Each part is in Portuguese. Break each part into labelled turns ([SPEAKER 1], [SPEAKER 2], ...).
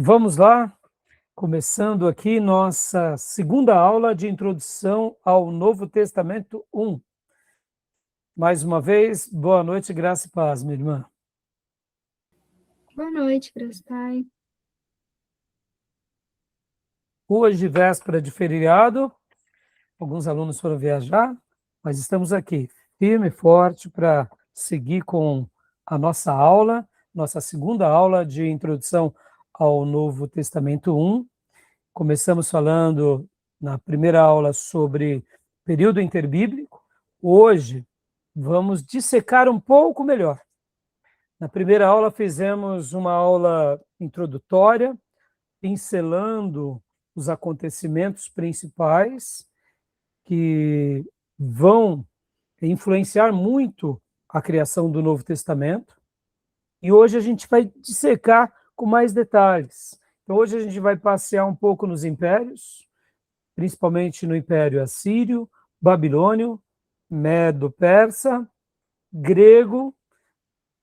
[SPEAKER 1] Vamos lá, começando aqui nossa segunda aula de introdução ao Novo Testamento 1. Mais uma vez, boa noite, graça e paz, minha irmã.
[SPEAKER 2] Boa noite, graças Pai.
[SPEAKER 1] Hoje, véspera de feriado, alguns alunos foram viajar, mas estamos aqui, firme e forte, para seguir com a nossa aula, nossa segunda aula de introdução ao Novo Testamento 1. Começamos falando na primeira aula sobre período interbíblico. Hoje vamos dissecar um pouco melhor. Na primeira aula fizemos uma aula introdutória, pincelando os acontecimentos principais que vão influenciar muito a criação do Novo Testamento. E hoje a gente vai dissecar com mais detalhes. Então, hoje a gente vai passear um pouco nos impérios, principalmente no Império Assírio, Babilônio, Medo-Persa, grego.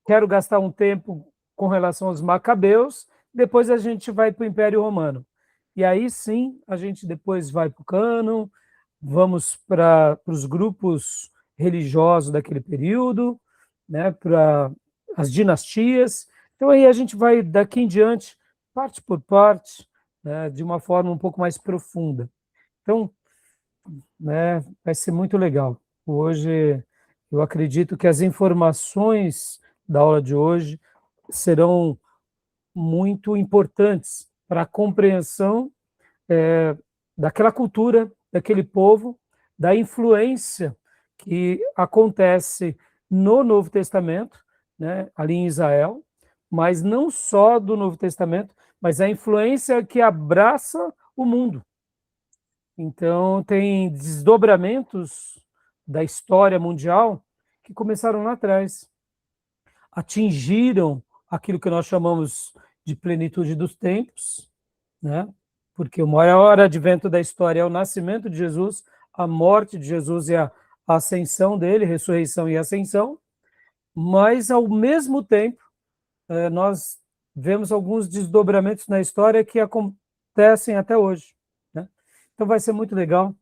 [SPEAKER 1] Quero gastar um tempo com relação aos Macabeus, depois a gente vai para o Império Romano. E aí sim, a gente depois vai para o cânon, vamos para os grupos religiosos daquele período, né, para as dinastias. Então aí a gente vai daqui em diante, parte por parte, né, de uma forma um pouco mais profunda. Então, né, vai ser muito legal. Hoje, eu acredito que as informações da aula de hoje serão muito importantes para a compreensão daquela cultura, daquele povo, da influência que acontece no Novo Testamento, né, ali em Israel, mas não só do Novo Testamento, mas a influência que abraça o mundo. Então, tem desdobramentos da história mundial que começaram lá atrás, atingiram aquilo que nós chamamos de plenitude dos tempos, né? Porque o maior advento da história é o nascimento de Jesus, a morte de Jesus e a ascensão dele, ressurreição e ascensão, mas, ao mesmo tempo, nós vemos alguns desdobramentos na história que acontecem até hoje, né? Então, vai ser muito legal.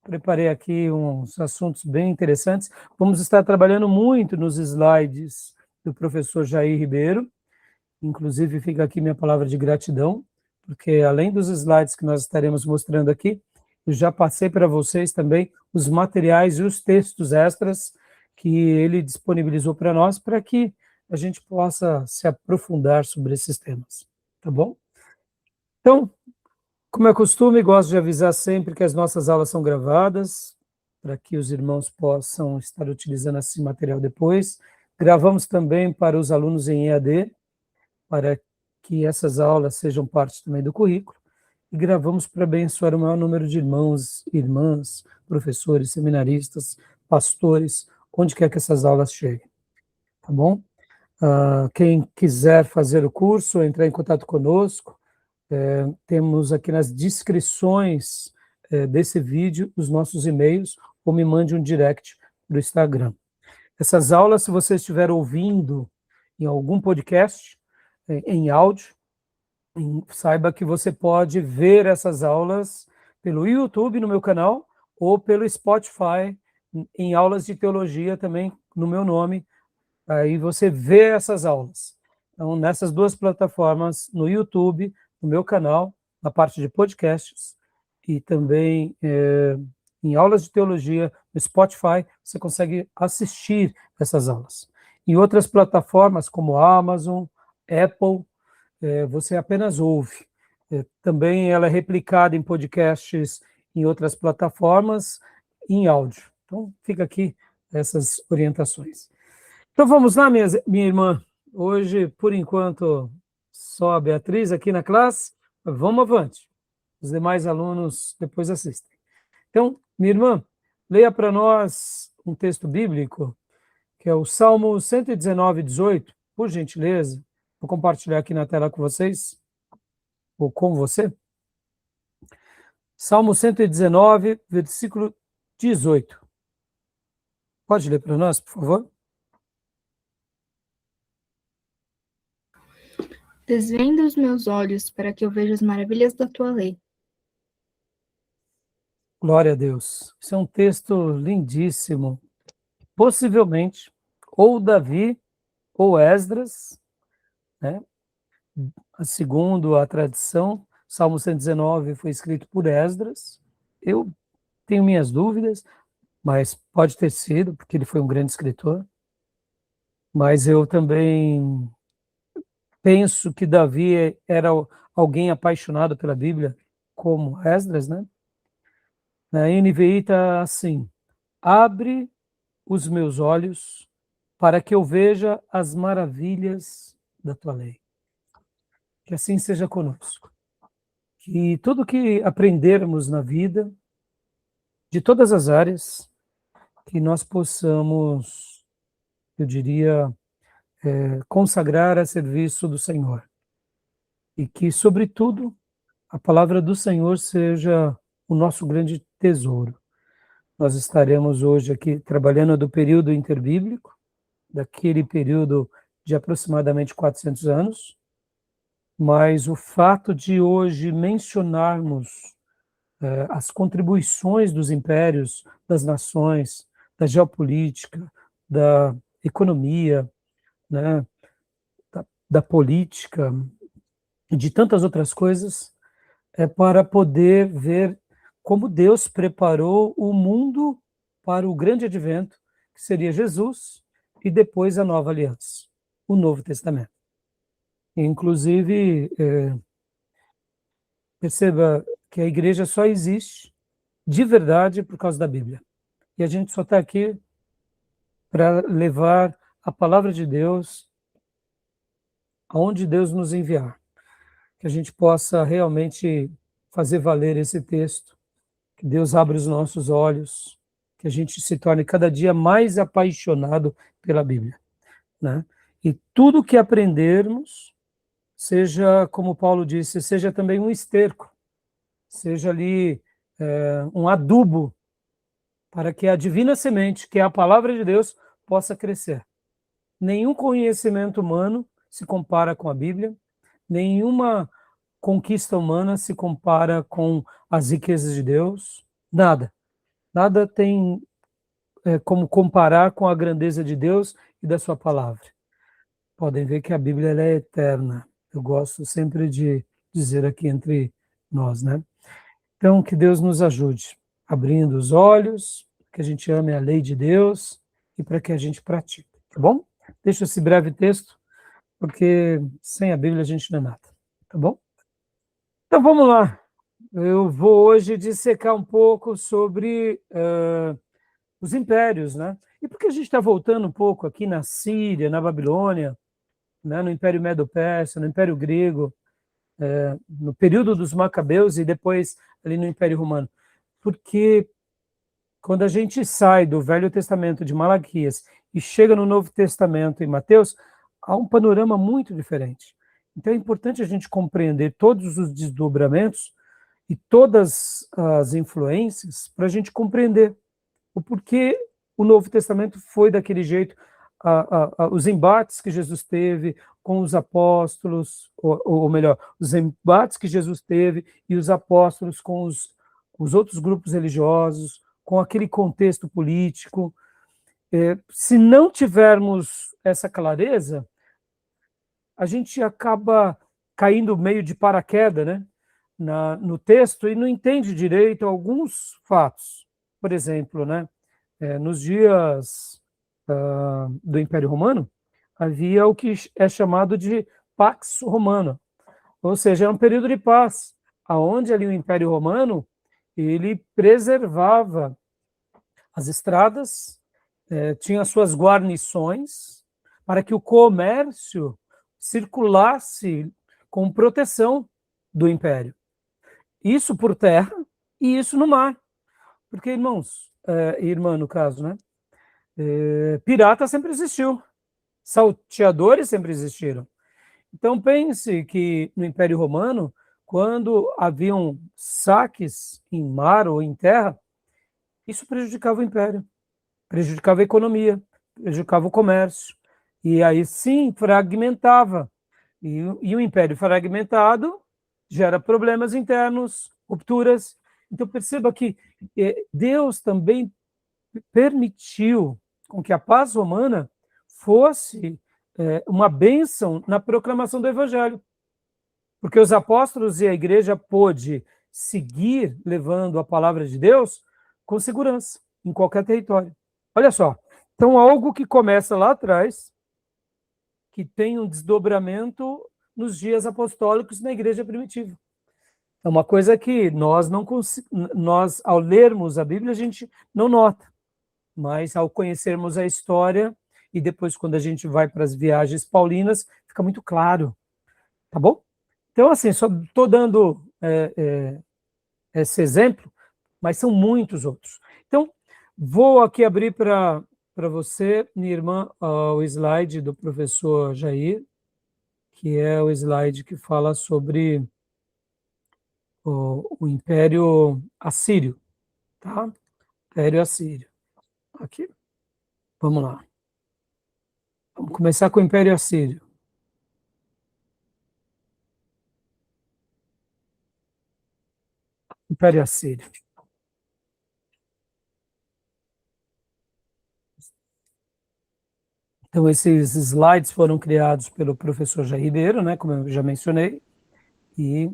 [SPEAKER 1] Preparei aqui uns assuntos bem interessantes. Vamos estar trabalhando muito nos slides do professor Jair Ribeiro. Inclusive, fica aqui minha palavra de gratidão, porque além dos slides que nós estaremos mostrando aqui, eu já passei para vocês também os materiais e os textos extras que ele disponibilizou para nós, para que a gente possa se aprofundar sobre esses temas, tá bom? Então, como é costume, gosto de avisar sempre que as nossas aulas são gravadas, para que os irmãos possam estar utilizando esse material depois. Gravamos também para os alunos em EAD, para que essas aulas sejam parte também do currículo. E gravamos para abençoar o maior número de irmãos, irmãs, professores, seminaristas, pastores, onde quer que essas aulas cheguem. Tá bom? Quem quiser fazer o curso, entrar em contato conosco, temos aqui nas descrições desse vídeo os nossos e-mails, ou me mande um direct do Instagram. Essas aulas, se você estiver ouvindo em algum podcast, em áudio, saiba que você pode ver essas aulas pelo YouTube, no meu canal, ou pelo Spotify, em aulas de teologia também, no meu nome. Aí você vê essas aulas. Então, nessas duas plataformas, no YouTube, no meu canal, na parte de podcasts, e também em aulas de teologia, no Spotify, você consegue assistir essas aulas. Em outras plataformas, como Amazon, Apple, você apenas ouve. Também ela é replicada em podcasts em outras plataformas, em áudio. Então, fica aqui essas orientações. Então vamos lá, minha irmã. Hoje, por enquanto, só a Beatriz aqui na classe. Vamos avante. Os demais alunos depois assistem. Então, minha irmã, leia para nós um texto bíblico, que é o Salmo 119, 18, por gentileza. Vou compartilhar aqui na tela com vocês, ou com você. Salmo 119, versículo 18. Pode ler para nós, por favor?
[SPEAKER 2] Desvenda os meus olhos para que eu veja as maravilhas da tua lei.
[SPEAKER 1] Glória a Deus. Isso é um texto lindíssimo. Possivelmente, ou Davi ou Esdras, né? Segundo a tradição, Salmo 119 foi escrito por Esdras. Eu tenho minhas dúvidas, mas pode ter sido, porque ele foi um grande escritor. Mas eu também penso que Davi era alguém apaixonado pela Bíblia, como Esdras, né? Na NVI está assim: abre os meus olhos para que eu veja as maravilhas da tua lei. Que assim seja conosco. Que tudo que aprendermos na vida, de todas as áreas, que nós possamos, eu diria, consagrar a serviço do Senhor. E que, sobretudo, a palavra do Senhor seja o nosso grande tesouro. Nós estaremos hoje aqui trabalhando do período interbíblico, daquele período de aproximadamente 400 anos, mas o fato de hoje mencionarmos as contribuições dos impérios, das nações, da geopolítica, da economia, né, da política e de tantas outras coisas, é para poder ver como Deus preparou o mundo para o grande advento, que seria Jesus, e depois a nova aliança, o Novo Testamento. Inclusive, perceba que a igreja só existe de verdade por causa da Bíblia. E a gente só está aqui para levar a palavra de Deus aonde Deus nos enviar. Que a gente possa realmente fazer valer esse texto, que Deus abra os nossos olhos, que a gente se torne cada dia mais apaixonado pela Bíblia, né? E tudo que aprendermos, seja, como Paulo disse, seja também um esterco, seja ali um adubo para que a divina semente, que é a palavra de Deus, possa crescer. Nenhum conhecimento humano se compara com a Bíblia, nenhuma conquista humana se compara com as riquezas de Deus, nada. Nada tem como comparar com a grandeza de Deus e da sua palavra. Podem ver que a Bíblia ela é eterna. Eu gosto sempre de dizer aqui entre nós, né? Então, que Deus nos ajude, abrindo os olhos, que a gente ame a lei de Deus e para que a gente pratique, tá bom? Deixa esse breve texto, porque sem a Bíblia a gente não é nada, tá bom? Então, vamos lá. Eu vou hoje dissecar um pouco sobre os impérios, né? E por que a gente está voltando um pouco aqui na Síria, na Babilônia, né? No Império Medo-Persa, no Império Grego, no período dos Macabeus e depois ali no Império Romano? Porque quando a gente sai do Velho Testamento de Malaquias e chega no Novo Testamento em Mateus, há um panorama muito diferente. Então é importante a gente compreender todos os desdobramentos e todas as influências para a gente compreender o porquê o Novo Testamento foi daquele jeito, os embates que Jesus teve com os apóstolos, ou melhor, os embates que Jesus teve e os apóstolos com os outros grupos religiosos, com aquele contexto político. Se não tivermos essa clareza, a gente acaba caindo meio de paraquedas, né, no texto e não entende direito alguns fatos. Por exemplo, né, nos dias do Império Romano, havia o que é chamado de Pax Romana, ou seja, era um período de paz, aonde ali o Império Romano ele preservava as estradas, tinha suas guarnições para que o comércio circulasse com proteção do Império. Isso por terra e isso no mar. Porque, irmãos, irmã no caso, né? Pirata sempre existiu, salteadores sempre existiram. Então pense que no Império Romano, quando haviam saques em mar ou em terra, isso prejudicava o Império, prejudicava a economia, prejudicava o comércio, e aí sim fragmentava. E o império fragmentado gera problemas internos, rupturas. Então perceba que Deus também permitiu com que a paz romana fosse uma bênção na proclamação do evangelho, porque os apóstolos e a igreja pôde seguir levando a palavra de Deus com segurança em qualquer território. Olha só, então algo que começa lá atrás, que tem um desdobramento nos dias apostólicos na igreja primitiva. É uma coisa que nós, ao lermos a Bíblia, a gente não nota, mas ao conhecermos a história, e depois quando a gente vai para as viagens paulinas, fica muito claro, tá bom? Então, assim, só estou dando esse exemplo, mas são muitos outros. Então, vou aqui abrir para você, minha irmã, o slide do professor Jair, que é o slide que fala sobre o Império Assírio, tá? Império Assírio. Aqui. Vamos lá. Vamos começar com o Império Assírio. Império Assírio. Então, esses slides foram criados pelo professor Jair Ribeiro, né, como eu já mencionei, e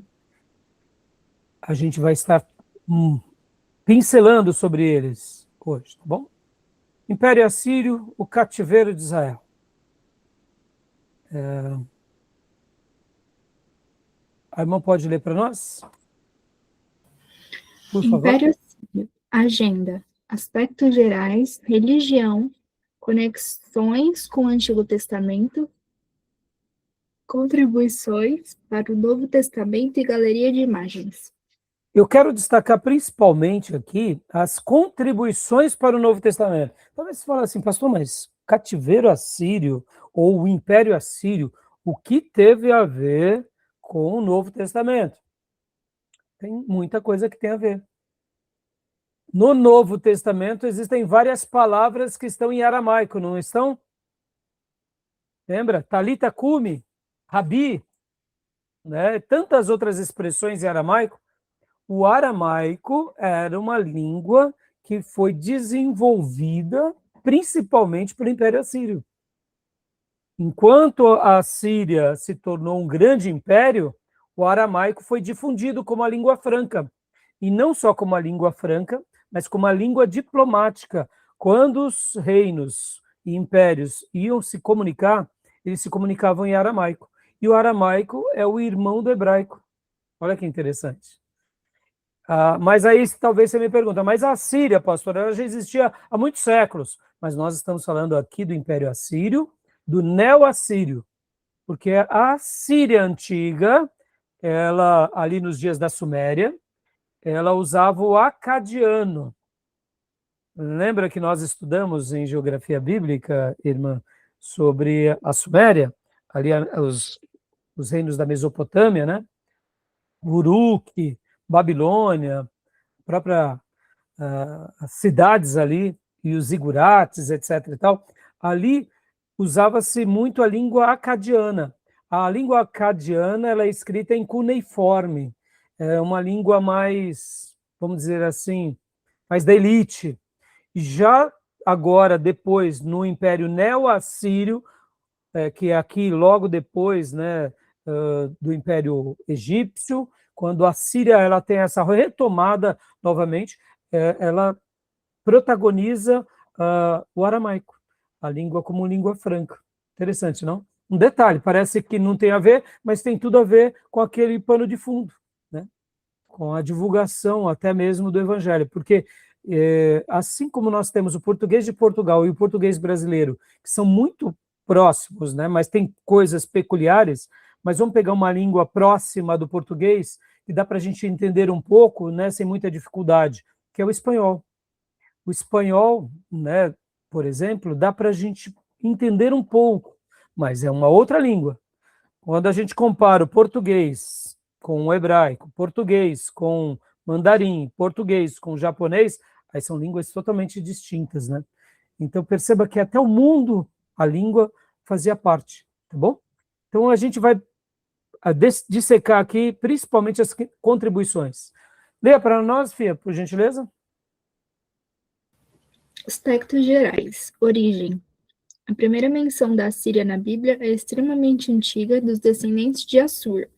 [SPEAKER 1] a gente vai estar pincelando sobre eles hoje, tá bom? Império Assírio, o cativeiro de Israel. A irmã pode ler para nós? Por favor.
[SPEAKER 2] Império Assírio, agenda, aspectos gerais, religião, conexões com o Antigo Testamento, contribuições para o Novo Testamento e galeria de imagens.
[SPEAKER 1] Eu quero destacar principalmente aqui as contribuições para o Novo Testamento. Talvez você fale assim, pastor, mas cativeiro assírio ou o Império Assírio, o que teve a ver com o Novo Testamento? Tem muita coisa que tem a ver. No Novo Testamento existem várias palavras que estão em aramaico, não estão? Lembra? Talita cumi, rabi, né? Tantas outras expressões em aramaico. O aramaico era uma língua que foi desenvolvida principalmente pelo Império Assírio. Enquanto a Síria se tornou um grande império, o aramaico foi difundido como a língua franca. E não só como a língua franca, mas como a língua diplomática. Quando os reinos e impérios iam se comunicar, eles se comunicavam em aramaico. E o aramaico é o irmão do hebraico. Olha que interessante. Mas aí talvez você me pergunta, mas a Síria, pastor, ela já existia há muitos séculos. Mas nós estamos falando aqui do Império Assírio, do Neo-Assírio, porque a Síria antiga, ela ali nos dias da Suméria, ela usava o acadiano. Lembra que nós estudamos em geografia bíblica, irmã, sobre a Suméria, ali os reinos da Mesopotâmia, né? Uruk, Babilônia, própria as cidades ali, e os zigurates, etc. e tal, ali usava-se muito a língua acadiana. A língua acadiana ela é escrita em cuneiforme, é uma língua mais, vamos dizer assim, mais da elite. Já agora, depois, no Império Neo-Assírio, que é aqui logo depois, né, do Império Egípcio, quando a Síria ela tem essa retomada novamente, ela protagoniza o aramaico, a língua como língua franca. Interessante, não? Um detalhe, parece que não tem a ver, mas tem tudo a ver com aquele pano de fundo, né? Com a divulgação até mesmo do evangelho, porque assim como nós temos o português de Portugal e o português brasileiro, que são muito próximos, né? Mas tem coisas peculiares, mas vamos pegar uma língua próxima do português, que dá para a gente entender um pouco, né, sem muita dificuldade, que é o espanhol. O espanhol, né, por exemplo, dá para a gente entender um pouco, mas é uma outra língua. Quando a gente compara o português com o hebraico, português com mandarim, português com japonês, aí são línguas totalmente distintas, né? Então perceba que até o mundo, a língua fazia parte, tá bom? Então a gente vai dissecar aqui, principalmente as contribuições. Leia para nós, Fia, por gentileza.
[SPEAKER 2] Aspectos gerais. Origem. A primeira menção da Assíria na Bíblia é extremamente antiga, dos descendentes de Assur,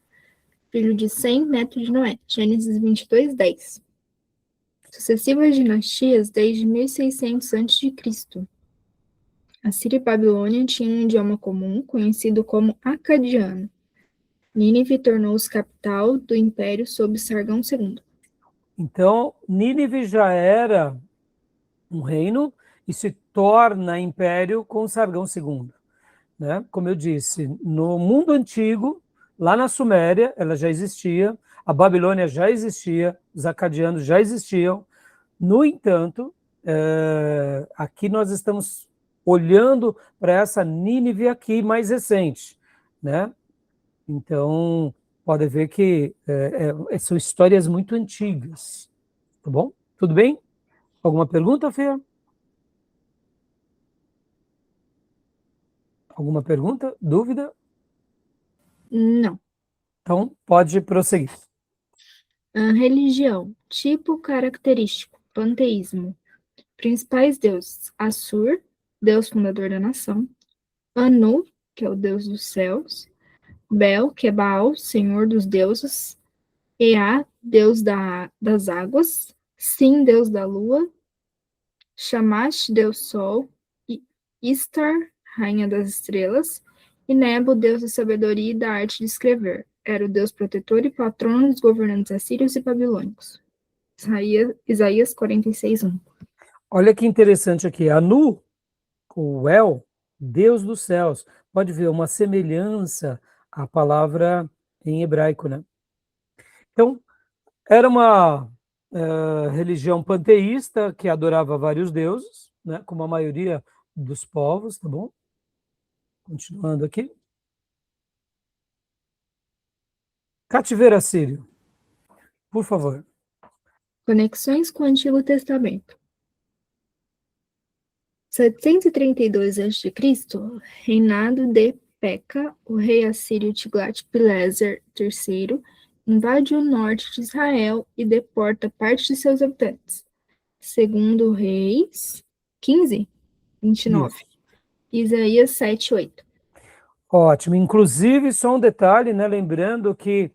[SPEAKER 2] filho de Sem, neto de Noé. Gênesis 22, 10. Sucessivas dinastias desde 1600 a.C. A Síria e Babilônia tinham um idioma comum, conhecido como acadiano. Nínive tornou-se capital do império sob Sargão II.
[SPEAKER 1] Então, Nínive já era um reino e se torna império com Sargão II. Né? Como eu disse, no mundo antigo, lá na Suméria, ela já existia, a Babilônia já existia, os acadianos já existiam. No entanto, aqui nós estamos olhando para essa Nínive aqui mais recente, né? Então, pode ver que são histórias muito antigas, tá bom? Tudo bem? Alguma pergunta, Fê? Alguma pergunta? Dúvida?
[SPEAKER 2] Não.
[SPEAKER 1] Então, pode prosseguir.
[SPEAKER 2] Religião. Tipo característico. Panteísmo. Principais deuses. Assur, deus fundador da nação. Anu, que é o deus dos céus. Bel, que é Baal, senhor dos deuses. Ea, deus das águas. Sim, deus da lua. Shamash, deus sol. Istar, rainha das estrelas. E Nebo, deus da sabedoria e da arte de escrever. Era o deus protetor e patrono dos governantes assírios e babilônicos. Isaías 46:1.
[SPEAKER 1] Olha que interessante aqui. Anu, o El, Deus dos céus. Pode ver uma semelhança à palavra em hebraico, né? Então, era uma religião panteísta que adorava vários deuses, né? Como a maioria dos povos, tá bom? Continuando aqui. Cativeiro assírio, por favor.
[SPEAKER 2] Conexões com o Antigo Testamento. 732 a.C., reinado de Peca, o rei assírio Tiglat-Pileser III, invade o norte de Israel e deporta parte de seus habitantes. Segundo Reis 15, 29.
[SPEAKER 1] Isso.
[SPEAKER 2] Isaías 7, 8.
[SPEAKER 1] Ótimo. Inclusive, só um detalhe, né? Lembrando que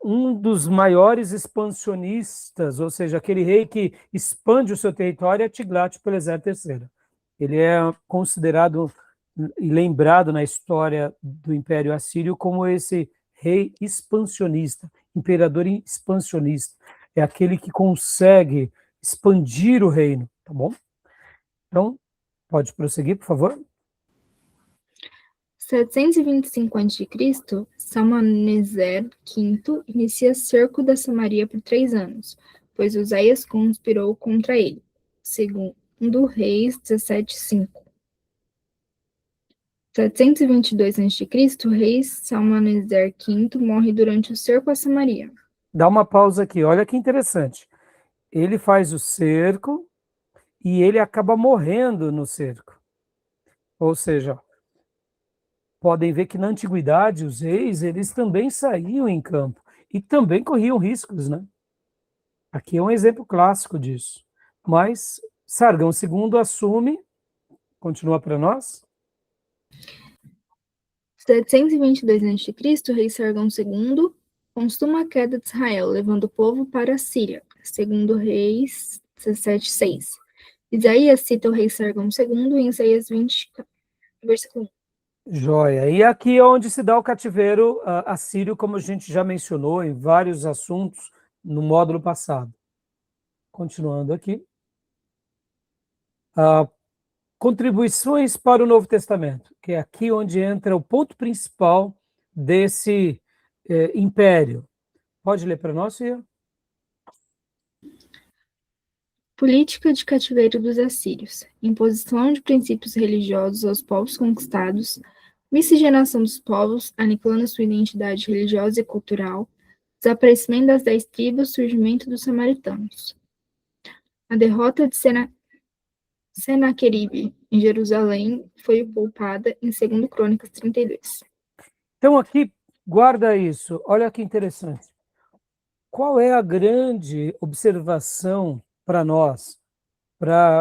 [SPEAKER 1] um dos maiores expansionistas, ou seja, aquele rei que expande o seu território, é Tiglat-Pileser III. Ele é considerado e lembrado na história do Império Assírio como esse rei expansionista, imperador expansionista. É aquele que consegue expandir o reino, tá bom? Então, pode prosseguir, por favor.
[SPEAKER 2] 725 a.C., Salmaneser V inicia cerco da Samaria por 3 anos, pois Uzias conspirou contra ele. Segundo Reis 17:5. 722 a.C., rei Salmaneser V morre durante o cerco a Samaria.
[SPEAKER 1] Dá uma pausa aqui, olha que interessante. Ele faz o cerco e ele acaba morrendo no cerco. Ou seja, podem ver que na antiguidade os reis, eles também saíam em campo e também corriam riscos, né? Aqui é um exemplo clássico disso. Mas Sargão II assume, continua para nós.
[SPEAKER 2] 722 a.C., rei Sargão II consuma a queda de Israel, levando o povo para a Síria. Segundo Reis 17:6. Isaías cita o rei Sargão II em Isaías 20, versículo 1.
[SPEAKER 1] Joia. E aqui é onde se dá o cativeiro assírio, como a gente já mencionou em vários assuntos no módulo passado. Continuando aqui. Contribuições para o Novo Testamento, que é aqui onde entra o ponto principal desse império. Pode ler para nós, Fia?
[SPEAKER 2] Política de cativeiro dos assírios. Imposição de princípios religiosos aos povos conquistados. Miscigenação dos povos, aniquilando sua identidade religiosa e cultural. Desaparecimento das 10 tribos, surgimento dos samaritanos. A derrota de Senaqueribe em Jerusalém foi poupada em 2 Crônicas 32.
[SPEAKER 1] Então, aqui, guarda isso. Olha que interessante. Qual é a grande observação para nós,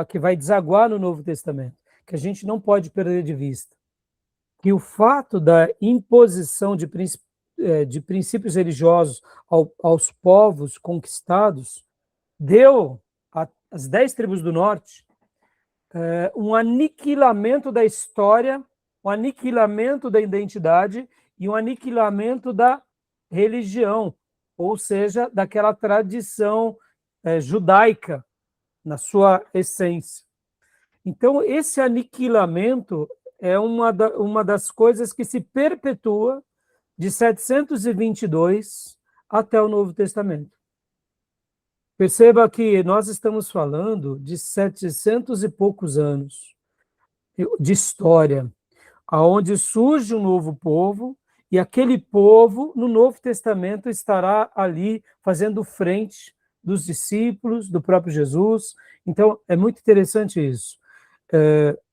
[SPEAKER 1] que vai desaguar no Novo Testamento, que a gente não pode perder de vista? Que o fato da imposição de princípios religiosos aos povos conquistados deu às 10 tribos do norte um aniquilamento da história, um aniquilamento da identidade e um aniquilamento da religião, ou seja, daquela tradição judaica na sua essência. Então, esse aniquilamento é uma das coisas que se perpetua de 722 até o Novo Testamento. Perceba que nós estamos falando de 700 e poucos anos de história, aonde surge um novo povo, e aquele povo, no Novo Testamento, estará ali fazendo frente dos discípulos, do próprio Jesus. Então, é muito interessante isso.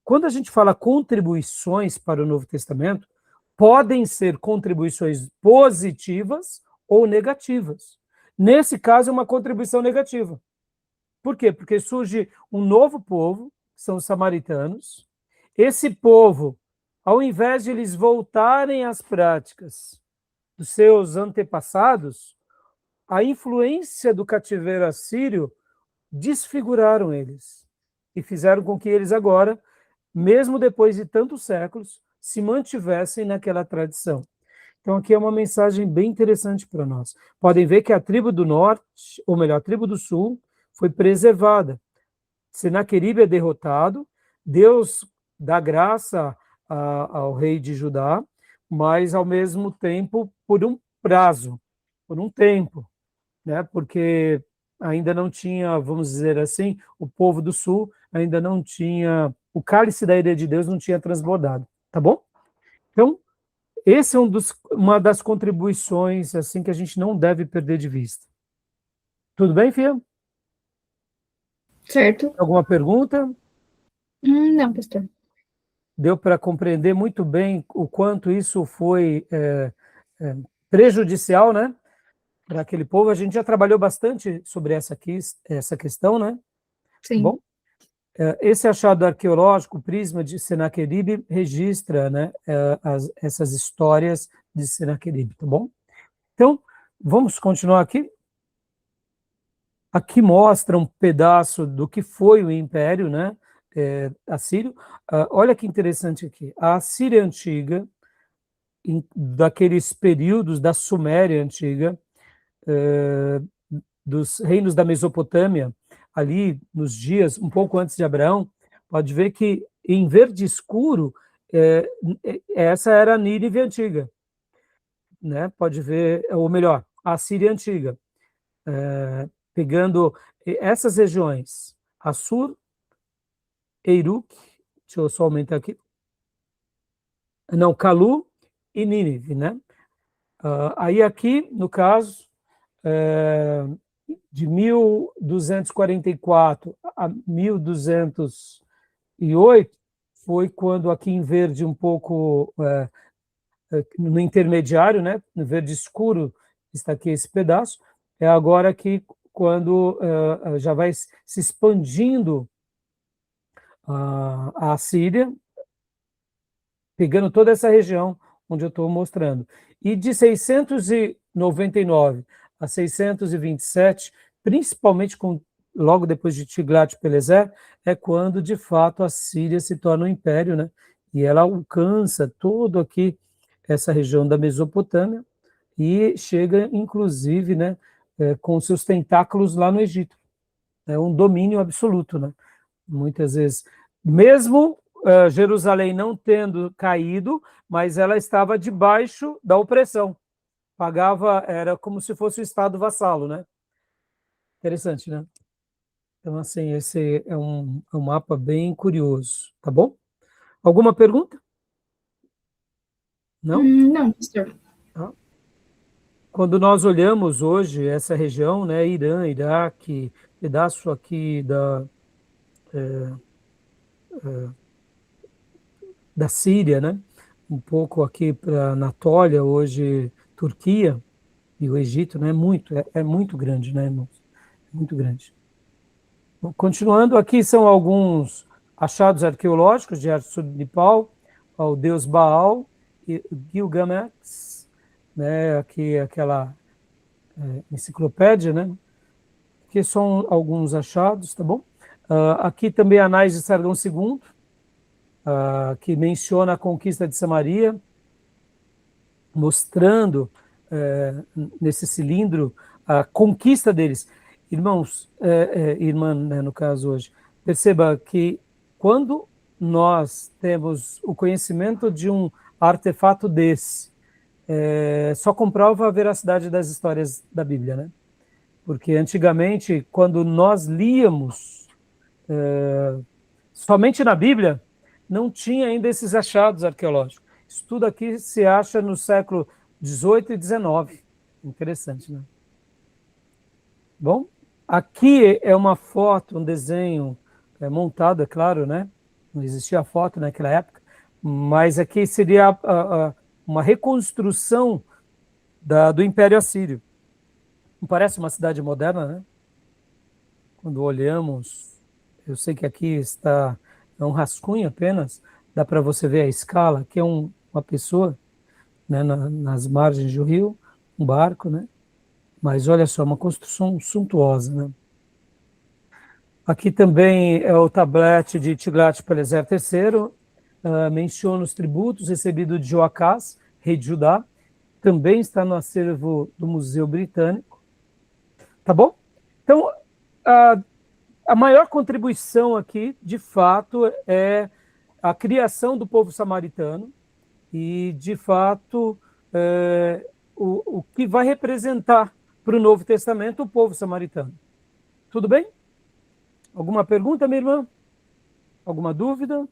[SPEAKER 1] Quando a gente fala contribuições para o Novo Testamento, podem ser contribuições positivas ou negativas. Nesse caso, é uma contribuição negativa. Por quê? Porque surge um novo povo, que são os samaritanos. Esse povo, ao invés de eles voltarem às práticas dos seus antepassados, a influência do cativeiro assírio desfiguraram eles e fizeram com que eles agora, mesmo depois de tantos séculos, se mantivessem naquela tradição. Então aqui é uma mensagem bem interessante para nós. Podem ver que a tribo do norte, ou melhor, a tribo do sul, foi preservada. Senaqueribe é derrotado, Deus dá graça ao rei de Judá, mas ao mesmo tempo por um prazo, por um tempo, né? Porque ainda não tinha, vamos dizer assim, o povo do sul ainda não tinha, o cálice da ira de Deus não tinha transbordado, tá bom? Então, esse é uma das contribuições assim que a gente não deve perder de vista. Tudo bem, Fia?
[SPEAKER 2] Certo?
[SPEAKER 1] Alguma pergunta?
[SPEAKER 2] Não, pastor.
[SPEAKER 1] Deu para compreender muito bem o quanto isso foi prejudicial, né, para aquele povo. A gente já trabalhou bastante sobre essa questão, né?
[SPEAKER 2] Sim.
[SPEAKER 1] Bom, esse achado arqueológico, o Prisma de Senaqueribe, registra, né, essas histórias de Senaqueribe, tá bom? Então, vamos continuar aqui. Aqui mostra um pedaço do que foi o Império, né, assírio. Olha que interessante aqui. A Assíria antiga, daqueles períodos da Suméria antiga, dos reinos da Mesopotâmia, ali nos dias um pouco antes de Abraão, pode ver que em verde escuro, essa era a Nínive antiga, né? Pode ver, ou melhor, a Síria antiga, pegando essas regiões, Assur, Eiruk, deixa eu só aumentar aqui, não, Calu e Nínive, né? Aí aqui, no caso, de 1244 a 1208, foi quando aqui em verde um pouco, no intermediário, né, no verde escuro, está aqui esse pedaço, é agora que quando já vai se expandindo a Assíria, pegando toda essa região onde eu estou mostrando. E de 699 a 627, principalmente logo depois de Tiglat-Pileser, é quando, de fato, a Síria se torna um império, né? E ela alcança todo aqui, essa região da Mesopotâmia, e chega, inclusive, né, com seus tentáculos lá no Egito. É um domínio absoluto, né? Muitas vezes, mesmo Jerusalém não tendo caído, mas ela estava debaixo da opressão. Pagava, era como se fosse o Estado vassalo, né? Interessante, né? Então, assim, esse é um mapa bem curioso, tá bom? Alguma pergunta? Não?
[SPEAKER 2] Não, pastor.
[SPEAKER 1] Tá. Quando nós olhamos hoje essa região, né, Irã, Iraque, pedaço aqui da Síria, né, um pouco aqui para Anatólia, hoje Turquia e o Egito, né? É muito grande, né, irmãos? Muito grande. Bom, continuando, aqui são alguns achados arqueológicos de Assur-Banipal, o deus Baal e Gilgamesh, né? Aqui aquela enciclopédia, né? Que são alguns achados, tá bom? Aqui também Anais de Sargão II, que menciona a conquista de Samaria, mostrando nesse cilindro a conquista deles. Irmãos, irmã, né, no caso hoje, perceba que quando nós temos o conhecimento de um artefato desse, só comprova a veracidade das histórias da Bíblia, né? Porque antigamente, quando nós líamos somente na Bíblia, não tinha ainda esses achados arqueológicos. Isso tudo aqui se acha no século XVIII e XIX. Interessante, né? Bom, aqui é uma foto, um desenho montado, é claro, né? Não existia foto naquela época, mas aqui seria uma reconstrução do Império Assírio. Não parece uma cidade moderna, né? Quando olhamos, eu sei que aqui está um rascunho apenas, dá para você ver a escala, que é uma pessoa, né, nas margens do rio, um barco, né? Mas olha só, uma construção suntuosa, né? Aqui também é o tablete de Tiglat-Pileser III, menciona os tributos recebidos de Joacás, rei de Judá, também está no acervo do Museu Britânico, tá bom? Então, a maior contribuição aqui, de fato, é a criação do povo samaritano e, de fato, o que vai representar para o Novo Testamento o povo samaritano. Tudo bem? Alguma pergunta, minha irmã? Alguma dúvida?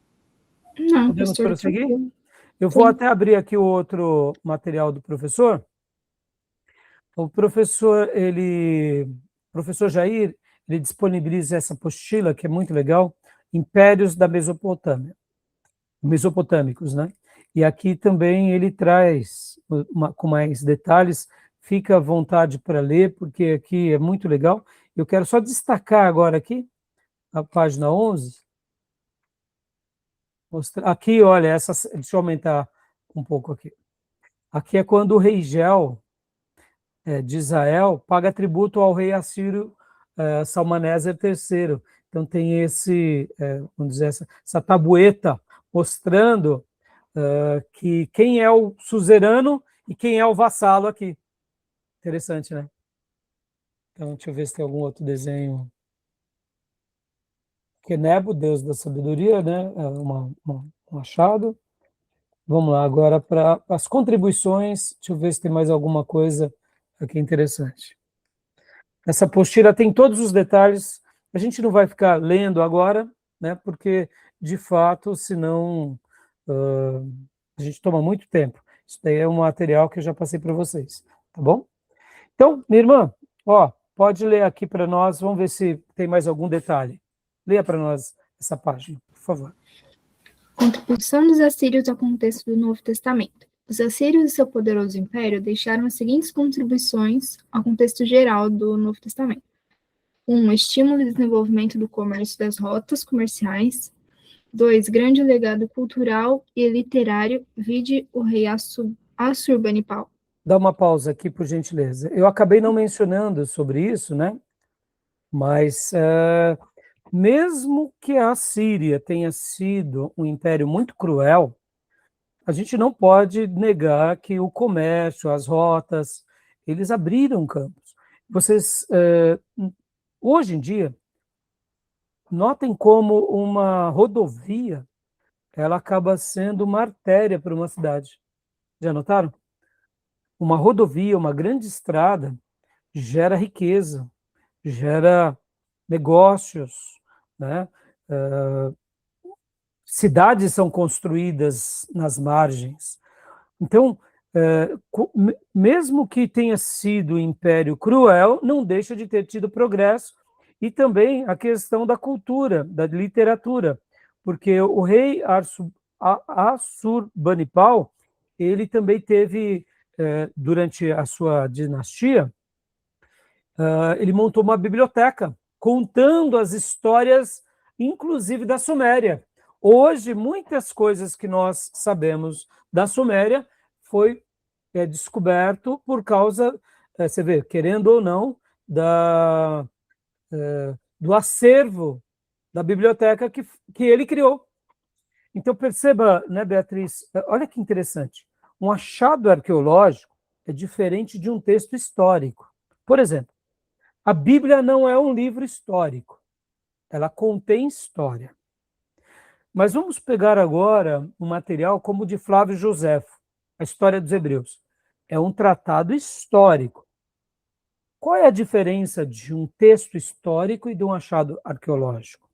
[SPEAKER 2] Não,
[SPEAKER 1] Podemos
[SPEAKER 2] pastor,
[SPEAKER 1] prosseguir?
[SPEAKER 2] tranquilo.
[SPEAKER 1] Eu vou
[SPEAKER 2] Sim.
[SPEAKER 1] até abrir aqui o outro material do professor. O professor Jair, ele disponibiliza essa apostila, que é muito legal, Impérios da Mesopotâmia, Mesopotâmicos, né? E aqui também ele traz com mais detalhes, fica à vontade para ler, porque aqui é muito legal. Eu quero só destacar agora aqui, a página 11, aqui, olha, deixa eu aumentar um pouco aqui. Aqui é quando o rei Gel, de Israel, paga tributo ao rei assírio Salmaneser III. Então tem vamos dizer, essa tabueta mostrando que quem é o suzerano e quem é o vassalo aqui. Interessante, né? Então, deixa eu ver se tem algum outro desenho. Nebo, deus da sabedoria, né? Um achado. Vamos lá, agora para as contribuições. Deixa eu ver se tem mais alguma coisa aqui interessante. Essa apostila tem todos os detalhes. A gente não vai ficar lendo agora, né? Porque, de fato, senão a gente toma muito tempo. Isso daí é um material que eu já passei para vocês, tá bom? Então, minha irmã, ó, pode ler aqui para nós, vamos ver se tem mais algum detalhe. Leia para nós essa página, por favor.
[SPEAKER 2] Contribuição dos assírios ao contexto do Novo Testamento. Os assírios e seu poderoso império deixaram as seguintes contribuições ao contexto geral do Novo Testamento. 1. Estímulo e desenvolvimento do comércio das rotas comerciais. 2. Grande legado cultural e literário, vide o rei Assurbanipal.
[SPEAKER 1] Dá uma pausa aqui, por gentileza. Eu acabei não mencionando sobre isso, né? Mas mesmo que a Síria tenha sido um império muito cruel, a gente não pode negar que o comércio, as rotas, eles abriram campos. Vocês, hoje em dia, notem como uma rodovia, ela acaba sendo uma artéria para uma cidade. Já notaram? Uma rodovia, uma grande estrada, gera riqueza, gera negócios, né? Cidades são construídas nas margens. Então, mesmo que tenha sido um império cruel, não deixa de ter tido progresso, e também a questão da cultura, da literatura, porque o rei Assurbanipal, ele também teve durante a sua dinastia, ele montou uma biblioteca contando as histórias, inclusive da Suméria. Hoje, muitas coisas que nós sabemos da Suméria foi descoberto por causa, você vê, querendo ou não, do acervo da biblioteca que ele criou. Então, perceba, né, Beatriz, olha que interessante. Um achado arqueológico é diferente de um texto histórico. Por exemplo, a Bíblia não é um livro histórico, ela contém história. Mas vamos pegar agora um material como o de Flávio Joséfo, a História dos Hebreus. É um tratado histórico. Qual é a diferença de um texto histórico e de um achado arqueológico?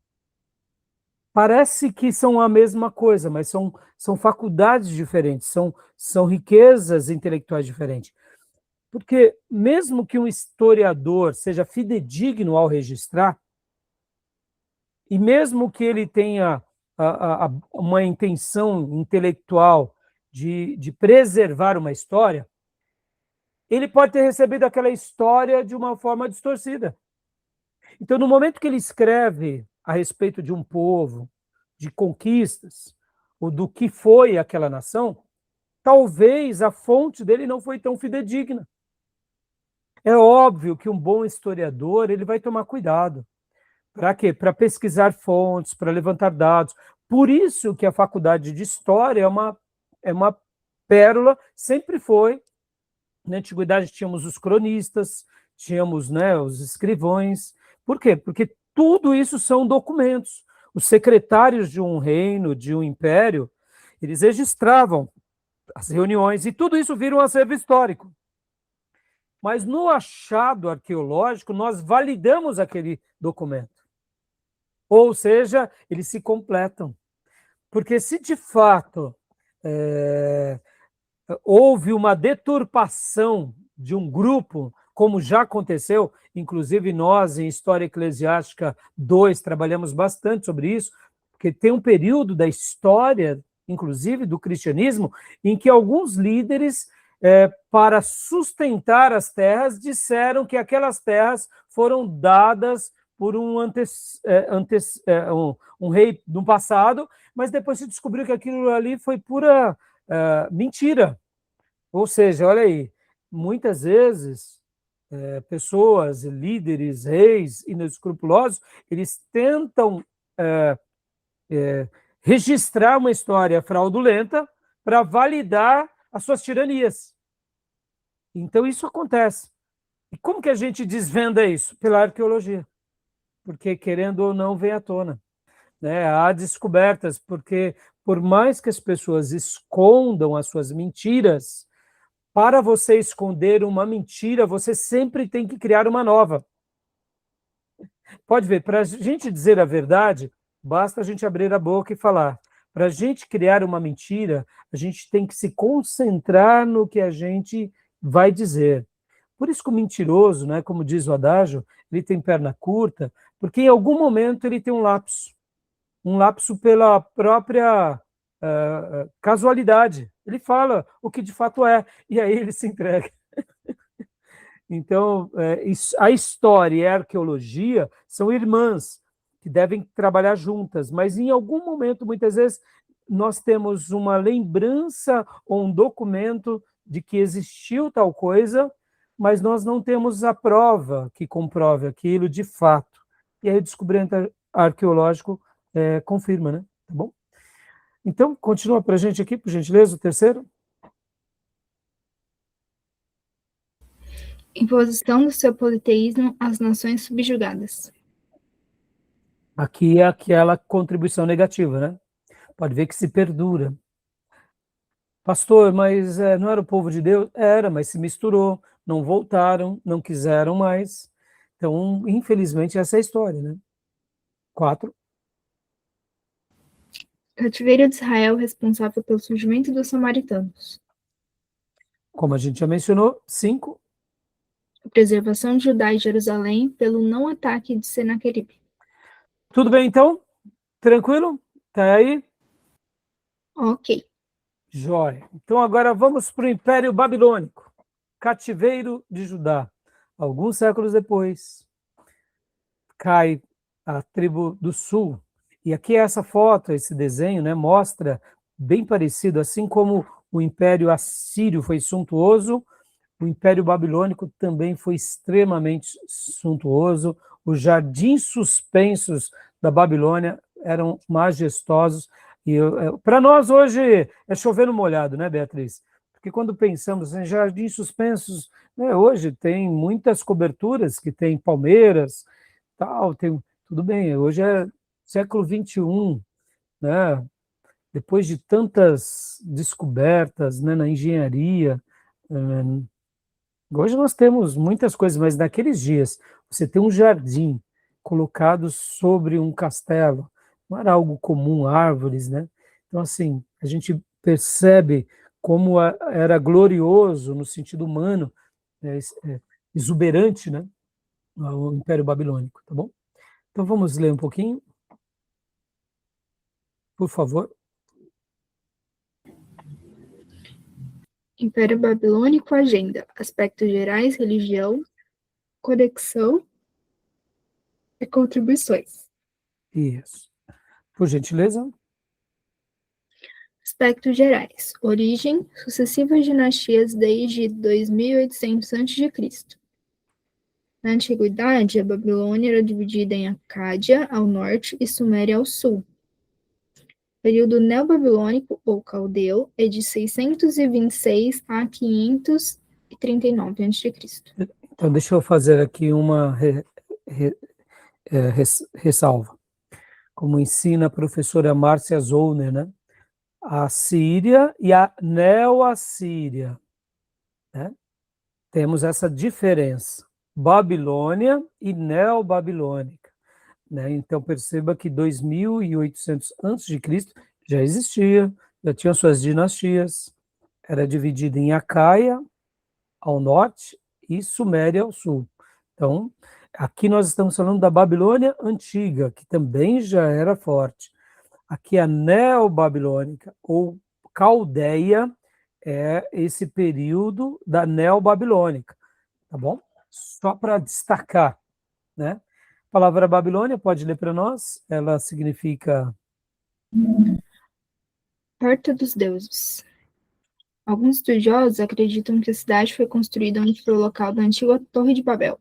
[SPEAKER 1] Parece que são a mesma coisa, mas são faculdades diferentes, são riquezas intelectuais diferentes. Porque mesmo que um historiador seja fidedigno ao registrar, e mesmo que ele tenha uma intenção intelectual de preservar uma história, ele pode ter recebido aquela história de uma forma distorcida. Então, no momento que ele escreve a respeito de um povo, de conquistas, ou do que foi aquela nação, talvez a fonte dele não foi tão fidedigna. É óbvio que um bom historiador ele vai tomar cuidado. Para quê? Para pesquisar fontes, para levantar dados. Por isso que a faculdade de História é uma pérola, sempre foi. Na antiguidade tínhamos os cronistas, tínhamos, né, os escrivões. Por quê? Porque tudo isso são documentos. Os secretários de um reino, de um império, eles registravam as reuniões e tudo isso vira um acervo histórico. Mas no achado arqueológico, nós validamos aquele documento. Ou seja, eles se completam. Porque se de fato houve uma deturpação de um grupo, como já aconteceu, inclusive nós em História Eclesiástica 2 trabalhamos bastante sobre isso, porque tem um período da história, inclusive do cristianismo, em que alguns líderes, para sustentar as terras, disseram que aquelas terras foram dadas por um rei do passado, mas depois se descobriu que aquilo ali foi pura mentira. Ou seja, olha aí, muitas vezes pessoas, líderes, reis inescrupulosos, eles tentam registrar uma história fraudulenta para validar as suas tiranias. Então isso acontece. E como que a gente desvenda isso? Pela arqueologia. Porque, querendo ou não, vem à tona. Né? Há descobertas, porque por mais que as pessoas escondam as suas mentiras, para você esconder uma mentira, você sempre tem que criar uma nova. Pode ver, para a gente dizer a verdade, basta a gente abrir a boca e falar. Para a gente criar uma mentira, a gente tem que se concentrar no que a gente vai dizer. Por isso que o mentiroso, né, como diz o adágio, ele tem perna curta, porque em algum momento ele tem um lapso pela própria casualidade. Ele fala o que de fato é, e aí ele se entrega. Então, a história e a arqueologia são irmãs, que devem trabalhar juntas, mas em algum momento, muitas vezes, nós temos uma lembrança ou um documento de que existiu tal coisa, mas nós não temos a prova que comprove aquilo de fato. E aí o descobrimento arqueológico confirma, né? Tá bom? Então, continua para a gente aqui, por gentileza, o terceiro.
[SPEAKER 2] Imposição do seu politeísmo às nações subjugadas.
[SPEAKER 1] Aqui é aquela contribuição negativa, né? Pode ver que se perdura. Pastor, mas não era o povo de Deus? Era, mas se misturou, não voltaram, não quiseram mais. Então, infelizmente, essa é a história, né? 4.
[SPEAKER 2] Cativeiro de Israel responsável pelo surgimento dos samaritanos.
[SPEAKER 1] Como a gente já mencionou, 5.
[SPEAKER 2] Preservação de Judá e Jerusalém pelo não ataque de Senaqueribe.
[SPEAKER 1] Tudo bem, então? Tranquilo? Tá aí?
[SPEAKER 2] Ok.
[SPEAKER 1] Jóia. Então agora vamos para o Império Babilônico, cativeiro de Judá. Alguns séculos depois, cai a tribo do sul. E aqui essa foto, esse desenho, né, mostra bem parecido, assim como o Império Assírio foi suntuoso, o Império Babilônico também foi extremamente suntuoso. Os jardins suspensos da Babilônia eram majestosos. E para nós hoje é chover no molhado, né, Beatriz? Porque quando pensamos em jardins suspensos, né, hoje tem muitas coberturas que tem palmeiras, tal, tem tudo bem. Hoje é século XXI, né? Depois de tantas descobertas, né, na engenharia, hoje nós temos muitas coisas, mas naqueles dias, você ter um jardim colocado sobre um castelo, não era algo comum, árvores, né? Então, assim, a gente percebe como era glorioso no sentido humano, exuberante, né? O Império Babilônico, tá bom? Então, vamos ler um pouquinho, por favor.
[SPEAKER 2] Império Babilônico, agenda, aspectos gerais, religião, conexão e contribuições.
[SPEAKER 1] Isso. Por gentileza.
[SPEAKER 2] Aspectos gerais, origem, sucessivas dinastias desde 2800 a.C. Na antiguidade, a Babilônia era dividida em Acádia ao norte e Suméria ao sul. O período neobabilônico ou caldeu é de 626 a 539 a.C.
[SPEAKER 1] Então, deixa eu fazer aqui uma ressalva. Como ensina a professora Márcia Zollner, né? A Síria e a Neo-Assíria, né? Temos essa diferença, Babilônia e Neobabilônica, né? Então perceba que 2800 a.C. já existia, já tinha suas dinastias, era dividida em Acaia ao norte e Suméria ao sul. Então, aqui nós estamos falando da Babilônia antiga, que também já era forte. Aqui a neobabilônica ou caldeia é esse período da neobabilônica, tá bom? Só para destacar, né? A palavra Babilônia, pode ler para nós? Ela significa
[SPEAKER 2] Porta dos Deuses. Alguns estudiosos acreditam que a cidade foi construída onde foi o local da antiga Torre de Babel.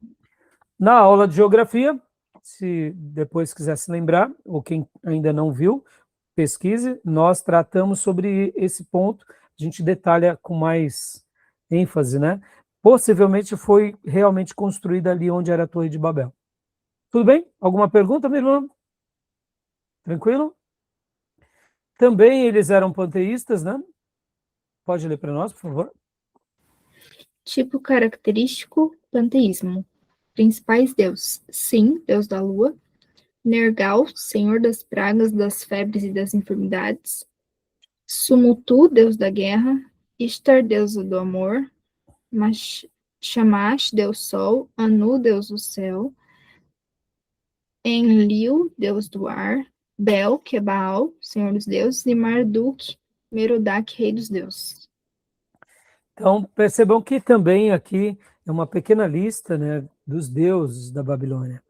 [SPEAKER 1] na aula de geografia, se depois quiser se lembrar, ou quem ainda não viu, pesquise, nós tratamos sobre esse ponto, a gente detalha com mais ênfase, né? Possivelmente foi realmente construída ali onde era a Torre de Babel. Tudo bem? Alguma pergunta, meu irmão? Tranquilo? Também eles eram panteístas, né? Pode ler para nós, por favor.
[SPEAKER 2] Tipo característico, panteísmo. Principais deuses: Sim, deus da lua; Nergal, senhor das pragas, das febres e das enfermidades; Sumutu, deus da guerra; Ishtar, deusa do amor; Shamash, deus sol; Anu, deus do céu; Enlil, deus do ar; Bel, que é Baal, senhor dos deuses; e Marduk, Merodach, rei dos deuses.
[SPEAKER 1] Então, percebam que também aqui é uma pequena lista, né, dos deuses da Babilônia.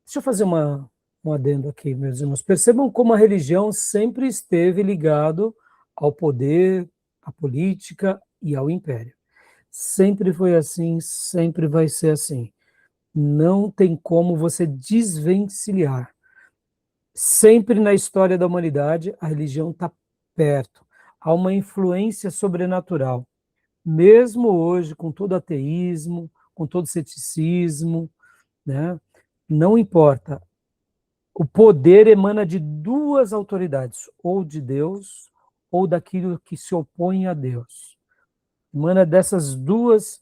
[SPEAKER 1] Deixa eu fazer um adendo aqui, meus irmãos. Percebam como a religião sempre esteve ligado ao poder, à política e ao império. Sempre foi assim, sempre vai ser assim. Não tem como você desvencilhar. Sempre na história da humanidade, a religião está perto. Há uma influência sobrenatural. Mesmo hoje, com todo ateísmo, com todo ceticismo, né? Não importa. O poder emana de duas autoridades, ou de Deus, ou daquilo que se opõe a Deus. Emana dessas duas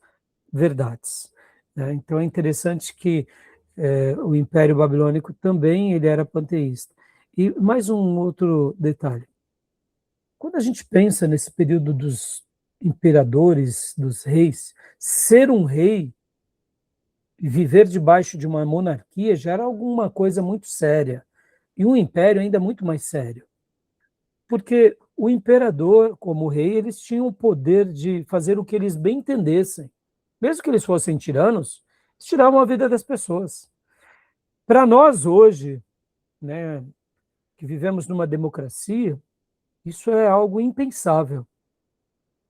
[SPEAKER 1] verdades, né? Então é interessante que o Império Babilônico também ele era panteísta. E mais um outro detalhe. Quando a gente pensa nesse período dos imperadores, dos reis, ser um rei e viver debaixo de uma monarquia já era alguma coisa muito séria. E um império ainda muito mais sério. Porque o imperador, como rei, eles tinham o poder de fazer o que eles bem entendessem. Mesmo que eles fossem tiranos, eles tiravam a vida das pessoas. Para nós hoje, né, que vivemos numa democracia, isso é algo impensável.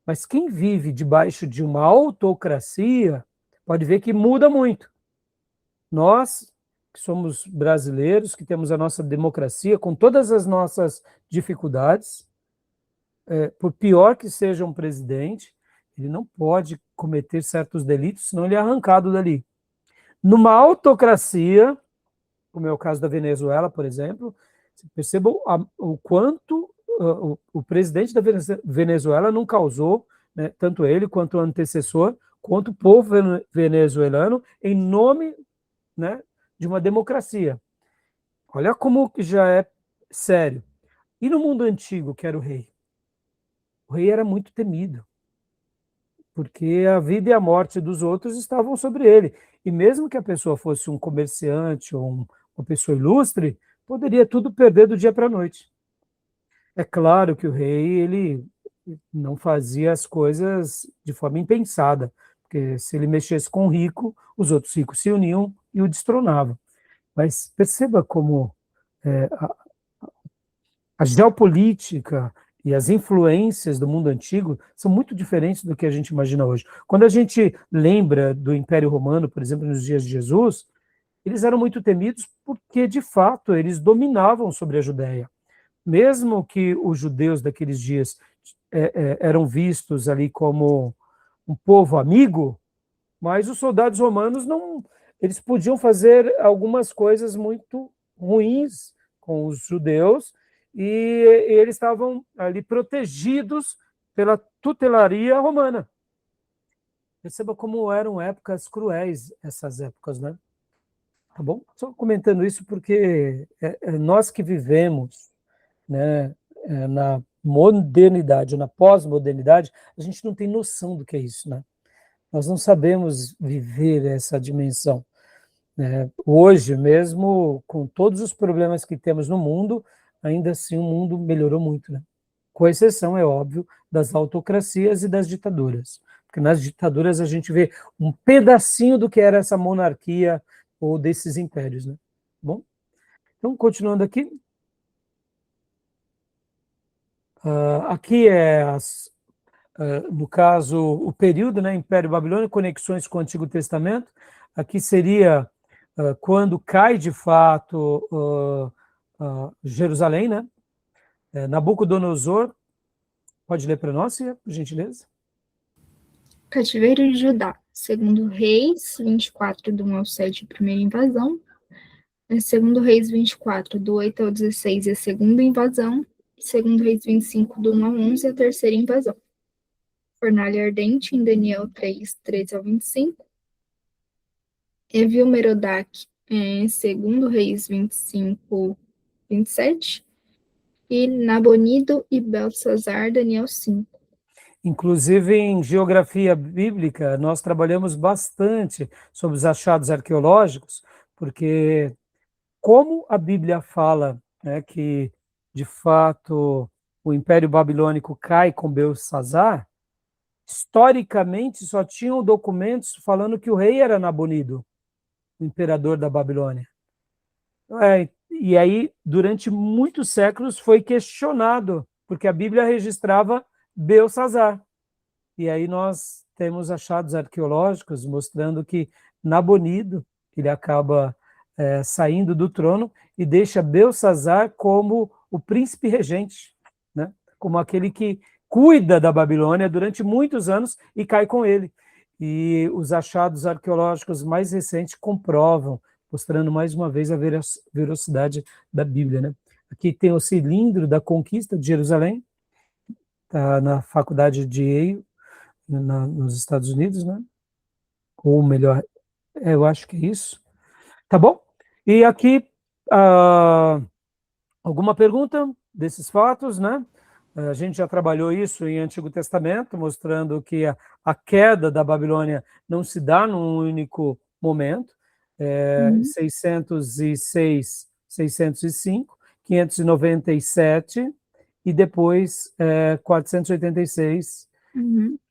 [SPEAKER 1] Mas quem vive debaixo de uma autocracia pode ver que muda muito. Nós, que somos brasileiros, que temos a nossa democracia, com todas as nossas dificuldades, por pior que seja um presidente, ele não pode cometer certos delitos, senão ele é arrancado dali. Numa autocracia, como é o caso da Venezuela, por exemplo, percebam o quanto o presidente da Venezuela não causou, né, tanto ele quanto o antecessor, quanto o povo venezuelano, em nome, né, de uma democracia. Olha como que já é sério. E no mundo antigo, que era o rei? O rei era muito temido, porque a vida e a morte dos outros estavam sobre ele. E mesmo que a pessoa fosse um comerciante ou uma pessoa ilustre, poderia tudo perder do dia para a noite. É claro que o rei, ele não fazia as coisas de forma impensada, porque se ele mexesse com o rico, os outros ricos se uniam e o destronavam. Mas perceba como é, a geopolítica e as influências do mundo antigo são muito diferentes do que a gente imagina hoje. Quando a gente lembra do Império Romano, por exemplo, nos dias de Jesus, eles eram muito temidos porque, de fato, eles dominavam sobre a Judéia. Mesmo que os judeus daqueles dias eram vistos ali como um povo amigo, mas os soldados romanos não, eles podiam fazer algumas coisas muito ruins com os judeus e eles estavam ali protegidos pela tutelaria romana. Perceba como eram épocas cruéis essas épocas, né? Tá bom? Só comentando isso porque nós que vivemos, né, na modernidade, na pós-modernidade, a gente não tem noção do que é isso, né? Nós não sabemos viver essa dimensão, né? Hoje, mesmo com todos os problemas que temos no mundo, ainda assim o mundo melhorou muito, né? Com exceção, é óbvio, das autocracias e das ditaduras. Porque nas ditaduras a gente vê um pedacinho do que era essa monarquia ou desses impérios, né? Bom, então, continuando aqui. Aqui é, no caso, o período, né, Império Babilônico, conexões com o Antigo Testamento. Aqui seria quando cai de fato Jerusalém, né? Nabucodonosor, pode ler para nós, por gentileza?
[SPEAKER 2] Cativeiro de Judá. Segundo Reis 24, do 1 ao 7, a primeira invasão. Segundo Reis 24, do 8 ao 16, a segunda invasão. Segundo Reis 25, do 1 ao 11, a terceira invasão. Fornalha ardente, em Daniel 3, 13 ao 25. Evil-Merodach, segundo Reis 25, 27. E Nabonido e Beltesazar, Daniel 5.
[SPEAKER 1] Inclusive, em geografia bíblica, nós trabalhamos bastante sobre os achados arqueológicos, porque como a Bíblia fala, né, que, de fato, o Império Babilônico cai com Belsassar, historicamente só tinham documentos falando que o rei era Nabonido, o imperador da Babilônia. E aí, durante muitos séculos, foi questionado, porque a Bíblia registrava Belsassar. E aí nós temos achados arqueológicos mostrando que Nabonido, ele acaba saindo do trono e deixa Belsassar como o príncipe regente, né? Como aquele que cuida da Babilônia durante muitos anos e cai com ele. E os achados arqueológicos mais recentes comprovam, mostrando mais uma vez a veracidade da Bíblia, né? Aqui tem o cilindro da conquista de Jerusalém, está na faculdade de Yale, nos Estados Unidos, né? Ou melhor, eu acho que é isso. Tá bom? E aqui, alguma pergunta desses fatos, né? A gente já trabalhou isso em Antigo Testamento, mostrando que a queda da Babilônia não se dá num único momento. 606, 605, 597 e depois 486,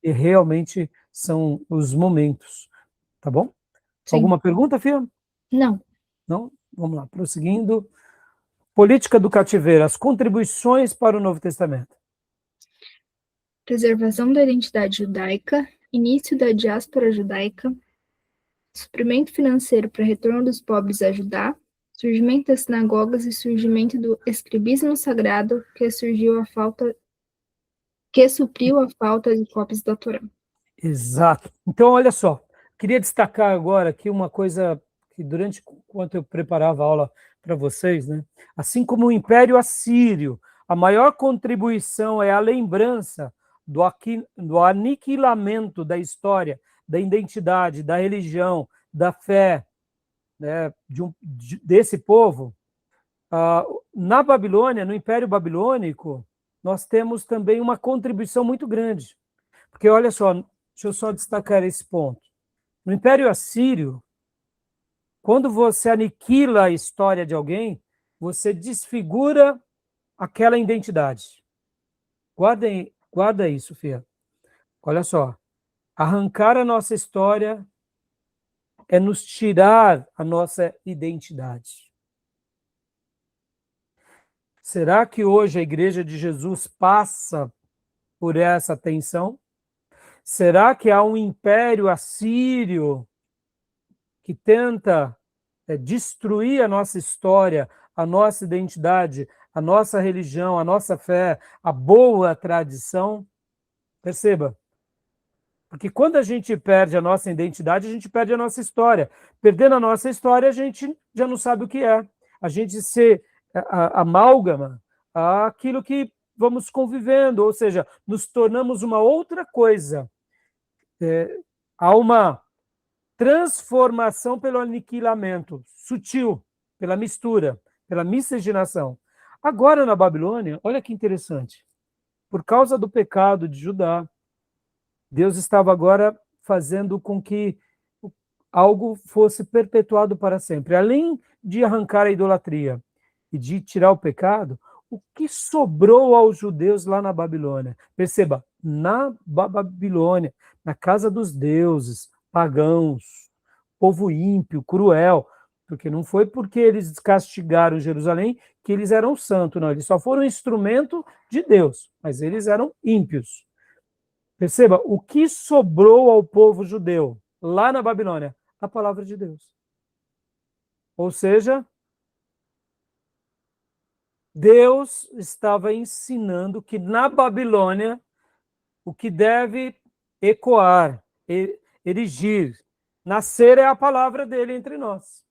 [SPEAKER 1] e realmente são os momentos, tá bom?
[SPEAKER 2] Sim.
[SPEAKER 1] Alguma pergunta, Fia?
[SPEAKER 2] Não.
[SPEAKER 1] Não? Vamos lá, prosseguindo. Política do cativeiro, as contribuições para o Novo Testamento.
[SPEAKER 2] Preservação da identidade judaica, início da diáspora judaica, suprimento financeiro para retorno dos pobres a Judá, surgimento das sinagogas e surgimento do escribismo sagrado que supriu a falta de cópias da Torá.
[SPEAKER 1] Exato. Então, olha só, queria destacar agora aqui uma coisa que enquanto eu preparava a aula para vocês, né? Assim como o Império Assírio, a maior contribuição é a lembrança do aniquilamento da história, da identidade, da religião, da fé, né, desse povo. Na Babilônia, no Império Babilônico, nós temos também uma contribuição muito grande. Porque, olha só, deixa eu só destacar esse ponto. No Império Assírio, quando você aniquila a história de alguém, você desfigura aquela identidade. Guarda isso, Fia. Olha só. Arrancar a nossa história é nos tirar a nossa identidade. Será que hoje a Igreja de Jesus passa por essa tensão? Será que há um império assírio que tenta destruir a nossa história, a nossa identidade, a nossa religião, a nossa fé, a boa tradição? Perceba. Porque quando a gente perde a nossa identidade, a gente perde a nossa história. Perdendo a nossa história, a gente já não sabe o que é. A gente se amálgama àquilo que vamos convivendo, ou seja, nos tornamos uma outra coisa. Há uma transformação pelo aniquilamento sutil, pela mistura, pela miscigenação. Agora, na Babilônia, olha que interessante. Por causa do pecado de Judá, Deus estava agora fazendo com que algo fosse perpetuado para sempre. Além de arrancar a idolatria e de tirar o pecado, o que sobrou aos judeus lá na Babilônia? Perceba, na Babilônia, na casa dos deuses, pagãos, povo ímpio, cruel, porque não foi porque eles castigaram Jerusalém que eles eram santos, não, eles só foram instrumento de Deus, mas eles eram ímpios. Perceba, o que sobrou ao povo judeu lá na Babilônia? A palavra de Deus. Ou seja, Deus estava ensinando que na Babilônia o que deve ecoar, erigir, nascer é a palavra dele entre nós.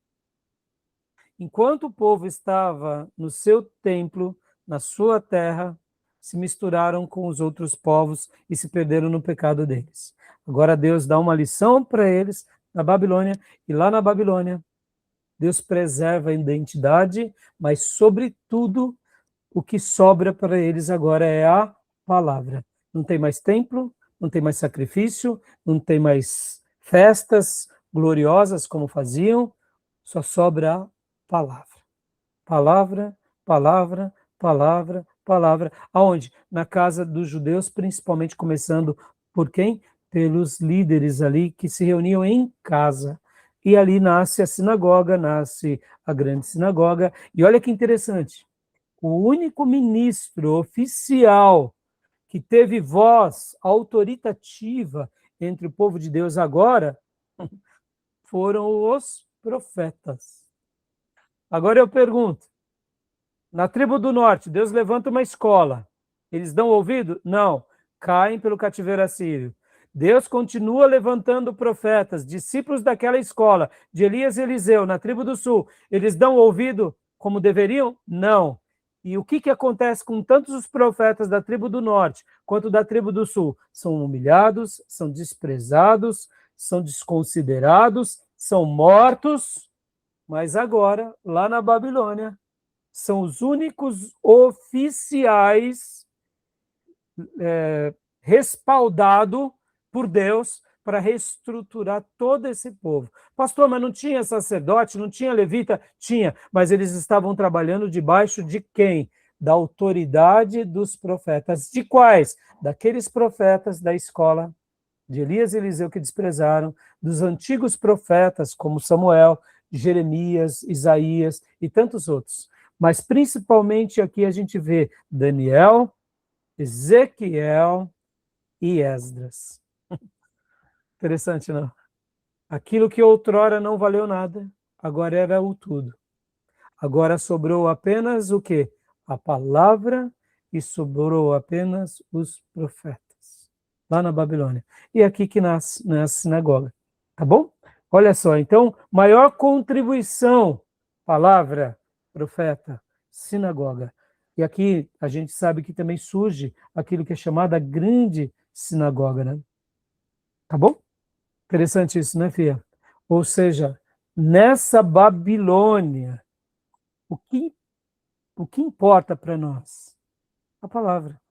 [SPEAKER 1] Enquanto o povo estava no seu templo, na sua terra, se misturaram com os outros povos e se perderam no pecado deles. Agora Deus dá uma lição para eles na Babilônia, e lá na Babilônia Deus preserva a identidade, mas sobretudo o que sobra para eles agora é a palavra. Não tem mais templo, não tem mais sacrifício, não tem mais festas gloriosas como faziam, só sobra a palavra. Palavra, palavra, palavra, palavra. Aonde? Na casa dos judeus, principalmente começando por quem? Pelos líderes ali que se reuniam em casa. E ali nasce a sinagoga, nasce a grande sinagoga. E olha que interessante, o único ministro oficial que teve voz autoritativa entre o povo de Deus agora foram os profetas. Agora eu pergunto, na tribo do norte, Deus levanta uma escola. Eles dão ouvido? Não. Caem pelo cativeiro assírio. Deus continua levantando profetas, discípulos daquela escola, de Elias e Eliseu, na tribo do sul. Eles dão ouvido como deveriam? Não. E o que acontece com tantos os profetas da tribo do norte quanto da tribo do sul? São humilhados, são desprezados, são desconsiderados, são mortos. Mas agora, lá na Babilônia, são os únicos oficiais respaldados por Deus para reestruturar todo esse povo. Pastor, mas não tinha sacerdote, não tinha levita? Tinha, mas eles estavam trabalhando debaixo de quem? da autoridade dos profetas. De quais? Daqueles profetas da escola de Elias e Eliseu que desprezaram, dos antigos profetas como Samuel, Jeremias, Isaías e tantos outros. Mas principalmente aqui a gente vê Daniel, Ezequiel e Esdras. Interessante, não? Aquilo que outrora não valeu nada, agora era o tudo. Agora sobrou apenas o quê? A palavra, e sobrou apenas os profetas, lá na Babilônia. E aqui que nasce na sinagoga, tá bom? Olha só, então, maior contribuição, palavra, profeta, sinagoga. E aqui a gente sabe que também surge aquilo que é chamada grande sinagoga, né? Tá bom? Interessante isso, né, Fia? Ou seja, nessa Babilônia, o que importa para nós? A palavra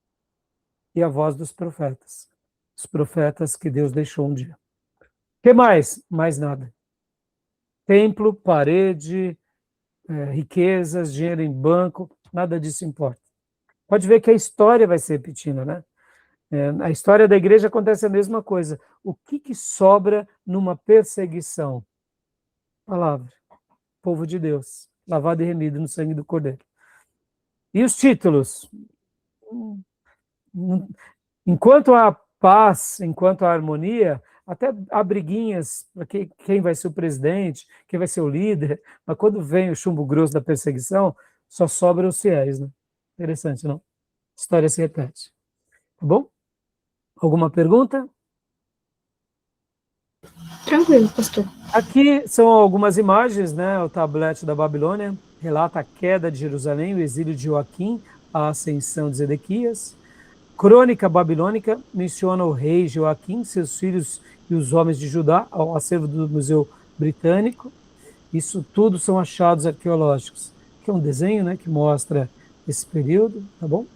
[SPEAKER 1] e a voz dos profetas. Os profetas que Deus deixou um dia. O que mais? Mais nada. Templo, parede, riquezas, dinheiro em banco, nada disso importa. Pode ver que a história vai se repetindo, né? A história da igreja acontece a mesma coisa. O que sobra numa perseguição? Palavra. Povo de Deus, lavado e remido no sangue do Cordeiro. E os títulos? Enquanto há paz, enquanto há harmonia, até há briguinhas para quem vai ser o presidente, quem vai ser o líder, mas quando vem o chumbo grosso da perseguição, só sobram os fiéis, né? Interessante, não? A história se repete. Tá bom? Alguma pergunta?
[SPEAKER 2] Tranquilo, pastor.
[SPEAKER 1] Aqui são algumas imagens, né? O tablete da Babilônia relata a queda de Jerusalém, o exílio de Joaquim, a ascensão de Zedequias. Crônica babilônica menciona o rei Joaquim, seus filhos e os homens de Judá, ao acervo do Museu Britânico. Isso tudo são achados arqueológicos. Aqui é um desenho, né, que mostra esse período, tá bom?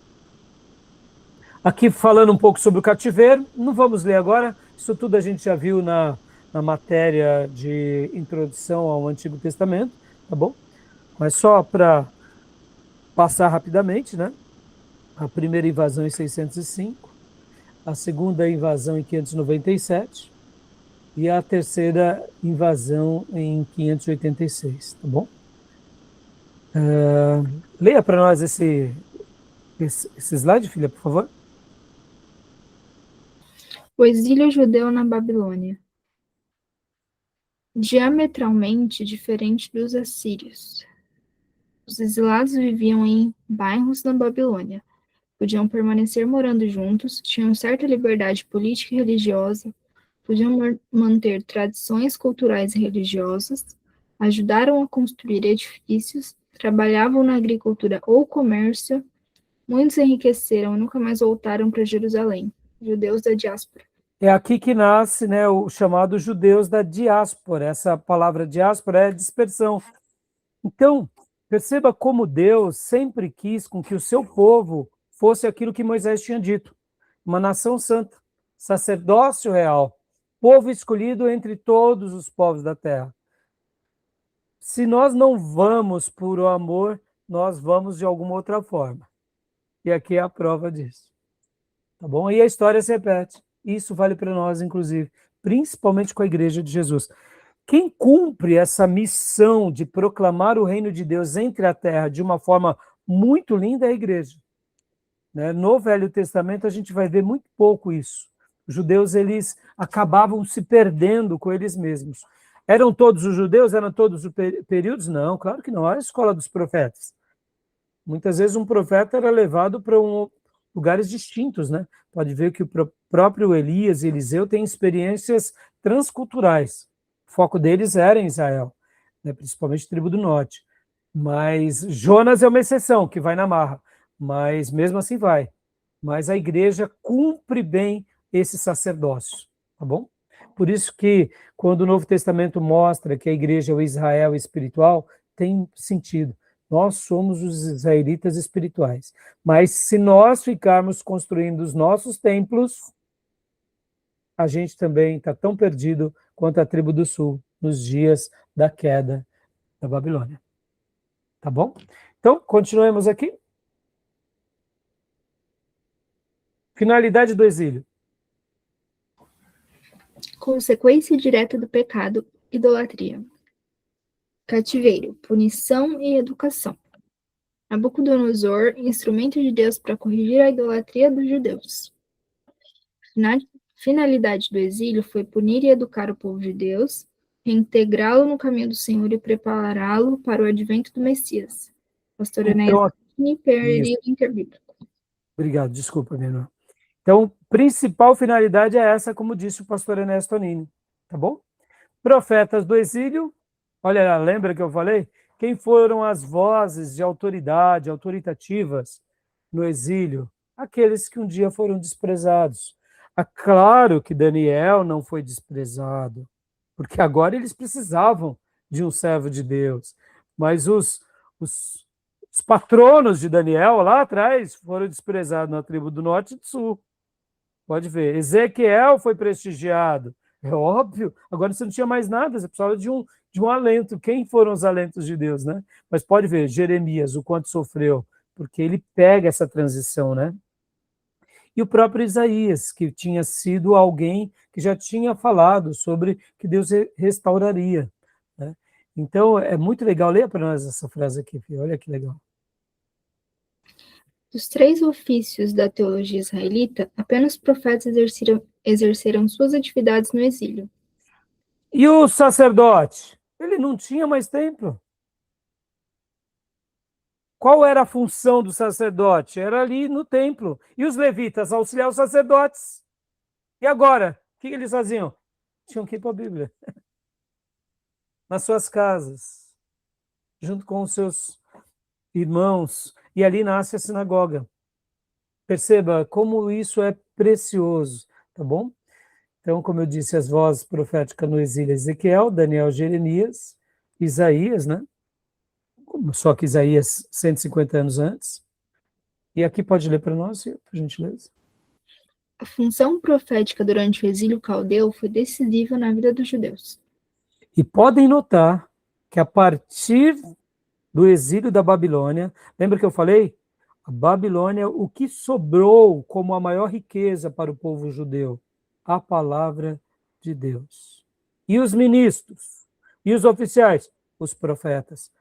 [SPEAKER 1] Aqui falando um pouco sobre o cativeiro, não vamos ler agora, isso tudo a gente já viu na matéria de introdução ao Antigo Testamento, tá bom? Mas só para passar rapidamente, né? A primeira invasão em 605, a segunda invasão em 597 e a terceira invasão em 586, tá bom? Leia para nós esse slide, filha, por favor.
[SPEAKER 2] O exílio judeu na Babilônia. Diametralmente diferente dos assírios. Os exilados viviam em bairros na Babilônia. Podiam permanecer morando juntos, tinham certa liberdade política e religiosa, podiam manter tradições culturais e religiosas, ajudaram a construir edifícios, trabalhavam na agricultura ou comércio, muitos enriqueceram e nunca mais voltaram para Jerusalém, judeus da diáspora.
[SPEAKER 1] É aqui que nasce, né, o chamado judeus da diáspora. Essa palavra diáspora é dispersão. Então, perceba como Deus sempre quis com que o seu povo fosse aquilo que Moisés tinha dito, uma nação santa, sacerdócio real, povo escolhido entre todos os povos da terra. Se nós não vamos por o amor, nós vamos de alguma outra forma. E aqui é a prova disso. Tá bom? E a história se repete. Isso vale para nós, inclusive, principalmente com a Igreja de Jesus. Quem cumpre essa missão de proclamar o reino de Deus entre a terra de uma forma muito linda é a Igreja. Né? No Velho Testamento a gente vai ver muito pouco isso. Os judeus, eles acabavam se perdendo com eles mesmos. Eram todos os judeus? Eram todos os períodos? Não, claro que não. Olha a escola dos profetas. Muitas vezes um profeta era levado para lugares distintos, né? Pode ver que o próprio Elias e Eliseu têm experiências transculturais. O foco deles era em Israel, né? Principalmente a tribo do norte. Mas Jonas é uma exceção, que vai na marra. Mas mesmo assim vai. Mas a igreja cumpre bem esse sacerdócio, tá bom? Por isso que quando o Novo Testamento mostra que a igreja é o Israel espiritual, tem sentido. Nós somos os israelitas espirituais. Mas se nós ficarmos construindo os nossos templos, a gente também está tão perdido quanto a tribo do sul, nos dias da queda da Babilônia. Tá bom? Então, continuemos aqui. Finalidade do exílio.
[SPEAKER 2] Consequência direta do pecado, idolatria. Cativeiro, punição e educação. Nabucodonosor, instrumento de Deus para corrigir a idolatria dos judeus. Finalidade do exílio foi punir e educar o povo de Deus, reintegrá-lo no caminho do Senhor e prepará-lo para o advento do Messias. Pastor Enéas, período interbíblico.
[SPEAKER 1] Obrigado, desculpa, minha irmã. Então, principal finalidade é essa, como disse o pastor Enéas Tonini, tá bom? Profetas do exílio, olha, lembra que eu falei? Quem foram as vozes de autoridade, autoritativas no exílio? Aqueles que um dia foram desprezados. É claro que Daniel não foi desprezado, porque agora eles precisavam de um servo de Deus. Mas os patronos de Daniel lá atrás foram desprezados na tribo do norte e do sul. Pode ver. Ezequiel foi prestigiado. É óbvio. Agora você não tinha mais nada, você precisava de um alento. Quem foram os alentos de Deus, né? Mas pode ver, Jeremias, o quanto sofreu, porque ele pega essa transição, né? E o próprio Isaías, que tinha sido alguém que já tinha falado sobre que Deus restauraria, né? Então, é muito legal. Leia para nós essa frase aqui, filho. Olha que legal.
[SPEAKER 2] Dos 3 ofícios da teologia israelita, apenas profetas exerceram suas atividades no exílio.
[SPEAKER 1] E o sacerdote? Ele não tinha mais templo. Qual era a função do sacerdote? Era ali no templo. E os levitas? Auxiliar os sacerdotes. E agora? O que eles faziam? Tinham que ir para a Bíblia. Nas suas casas. Junto com os seus irmãos. E ali nasce a sinagoga. Perceba como isso é precioso, tá bom? Então, como eu disse, as vozes proféticas no exílio, Ezequiel, Daniel, Jeremias, Isaías, né? Só que Isaías 150 anos antes. E aqui pode ler para nós, por gentileza.
[SPEAKER 2] A função profética durante o exílio caldeu foi decisiva na vida dos judeus.
[SPEAKER 1] E podem notar que a partir do exílio da Babilônia, lembra que eu falei? A Babilônia, o que sobrou como a maior riqueza para o povo judeu? A palavra de Deus. E os ministros? E os oficiais? Os profetas.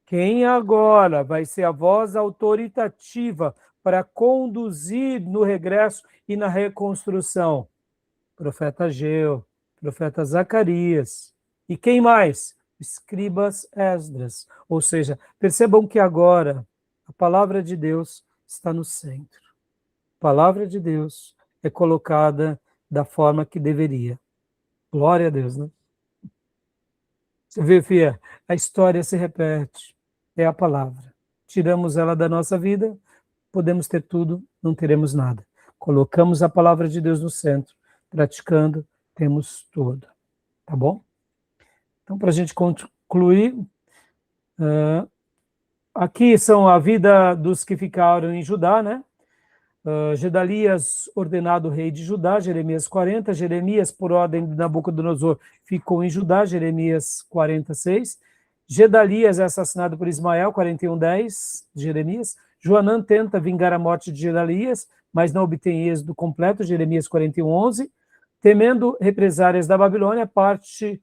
[SPEAKER 1] Quem agora vai ser a voz autoritativa para conduzir no regresso e na reconstrução? Profeta Ageu, profeta Zacarias. E quem mais? Escribas Esdras. Ou seja, percebam que agora a palavra de Deus está no centro. A palavra de Deus é colocada da forma que deveria. Glória a Deus, né? Você vê, Fia, a história se repete. É a palavra. Tiramos ela da nossa vida, podemos ter tudo, não teremos nada. Colocamos a palavra de Deus no centro, praticando, temos tudo. Tá bom? Então, para a gente concluir, aqui são a vida dos que ficaram em Judá, né? Gedalias, ordenado rei de Judá, Jeremias 40, Jeremias, por ordem de Nabucodonosor, ficou em Judá, Jeremias 46, Gedalias é assassinado por Ismael, 41:10, Jeremias, Joanã tenta vingar a morte de Gedalias, mas não obtém êxito completo, Jeremias 41:11, temendo represárias da Babilônia, parte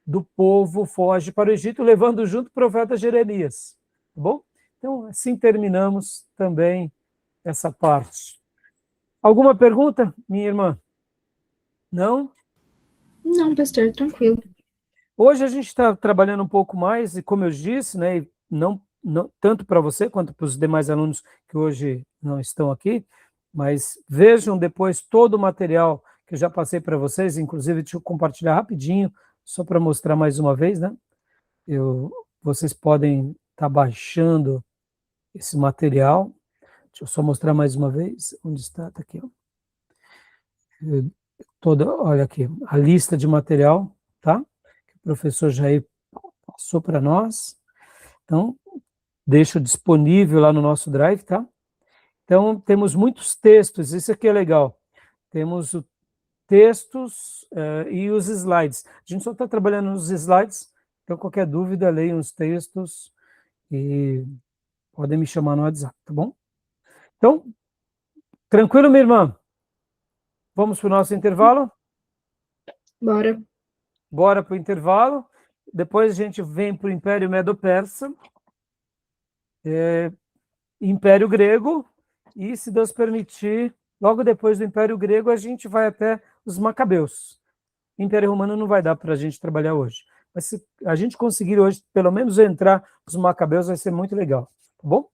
[SPEAKER 1] do povo foge para o Egito, levando junto o profeta Jeremias, tá bom? Então, assim terminamos também essa parte. Alguma pergunta, minha irmã? Não?
[SPEAKER 2] Não, pastor, tranquilo.
[SPEAKER 1] Hoje a gente está trabalhando um pouco mais, e como eu disse, né, não tanto para você quanto para os demais alunos que hoje não estão aqui, mas vejam depois todo o material que eu já passei para vocês, inclusive deixa eu compartilhar rapidinho, só para mostrar mais uma vez, né? Vocês podem estar baixando esse material. Deixa eu só mostrar mais uma vez. Onde está? Está aqui, ó. Olha aqui, a lista de material, tá? Que o professor Jair passou para nós. Então, deixo disponível lá no nosso Drive, tá? Então, temos muitos textos, isso aqui é legal. Temos textos e os slides. A gente só está trabalhando nos slides, então qualquer dúvida, leiam os textos e podem me chamar no WhatsApp, tá bom? Então, tranquilo, minha irmã? Vamos para o nosso intervalo?
[SPEAKER 2] Bora.
[SPEAKER 1] Bora para o intervalo. Depois a gente vem para o Império Medo-Persa, Império Grego, e, se Deus permitir, logo depois do Império Grego, a gente vai até os Macabeus. Império Romano não vai dar para a gente trabalhar hoje. Mas se a gente conseguir hoje, pelo menos, entrar nos Macabeus, vai ser muito legal. Tá bom?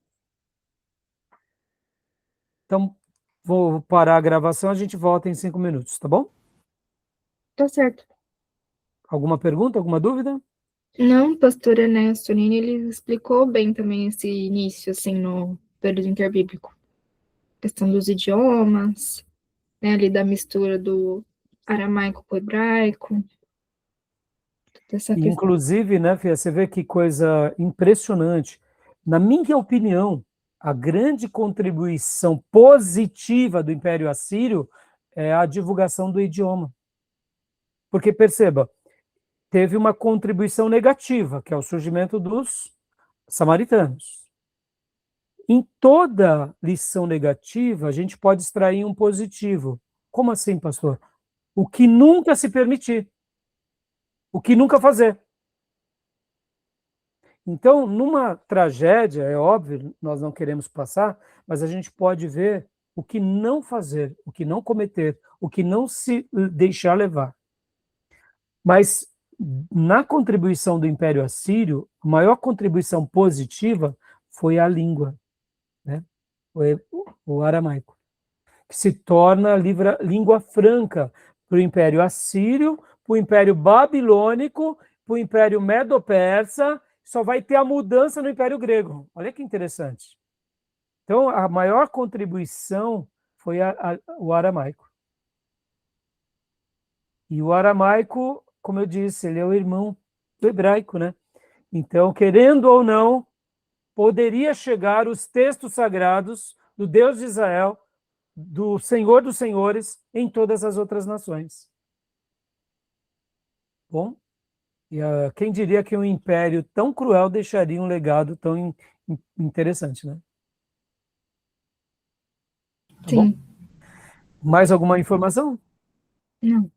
[SPEAKER 1] Então, vou parar a gravação, a gente volta em 5 minutos, tá bom?
[SPEAKER 2] Tá certo.
[SPEAKER 1] Alguma pergunta, alguma dúvida?
[SPEAKER 2] Não, pastor Ernesto Tonini, ele explicou bem também esse início, assim, no período interbíblico. Questão dos idiomas, né, ali da mistura do aramaico com o hebraico, toda essa
[SPEAKER 1] E,
[SPEAKER 2] questão.
[SPEAKER 1] inclusive, né, Fia, você vê que coisa impressionante. Na minha opinião, a grande contribuição positiva do Império Assírio é a divulgação do idioma. Porque, perceba, teve uma contribuição negativa, que é o surgimento dos samaritanos. Em toda lição negativa, a gente pode extrair um positivo. Como assim, pastor? O que nunca se permitir. O que nunca fazer. Então, numa tragédia, é óbvio, nós não queremos passar, mas a gente pode ver o que não fazer, o que não cometer, o que não se deixar levar. Mas, na contribuição do Império Assírio, a maior contribuição positiva foi a língua, né? Foi o aramaico, que se torna a língua franca para o Império Assírio, para o Império Babilônico, para o Império Medo-Persa, só vai ter a mudança no Império Grego. Olha que interessante. Então, a maior contribuição foi o aramaico. E o aramaico, como eu disse, ele é o irmão do hebraico, né? Então, querendo ou não, poderia chegar os textos sagrados do Deus de Israel, do Senhor dos Senhores, em todas as outras nações. Bom, e quem diria que um império tão cruel deixaria um legado tão interessante, né? Tá bom?
[SPEAKER 2] Sim,
[SPEAKER 1] Mais alguma informação?
[SPEAKER 2] não.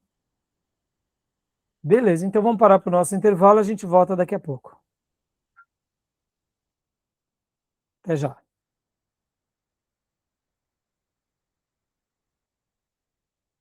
[SPEAKER 1] Beleza, então vamos parar para o nosso intervalo, a gente volta daqui a pouco. Até já.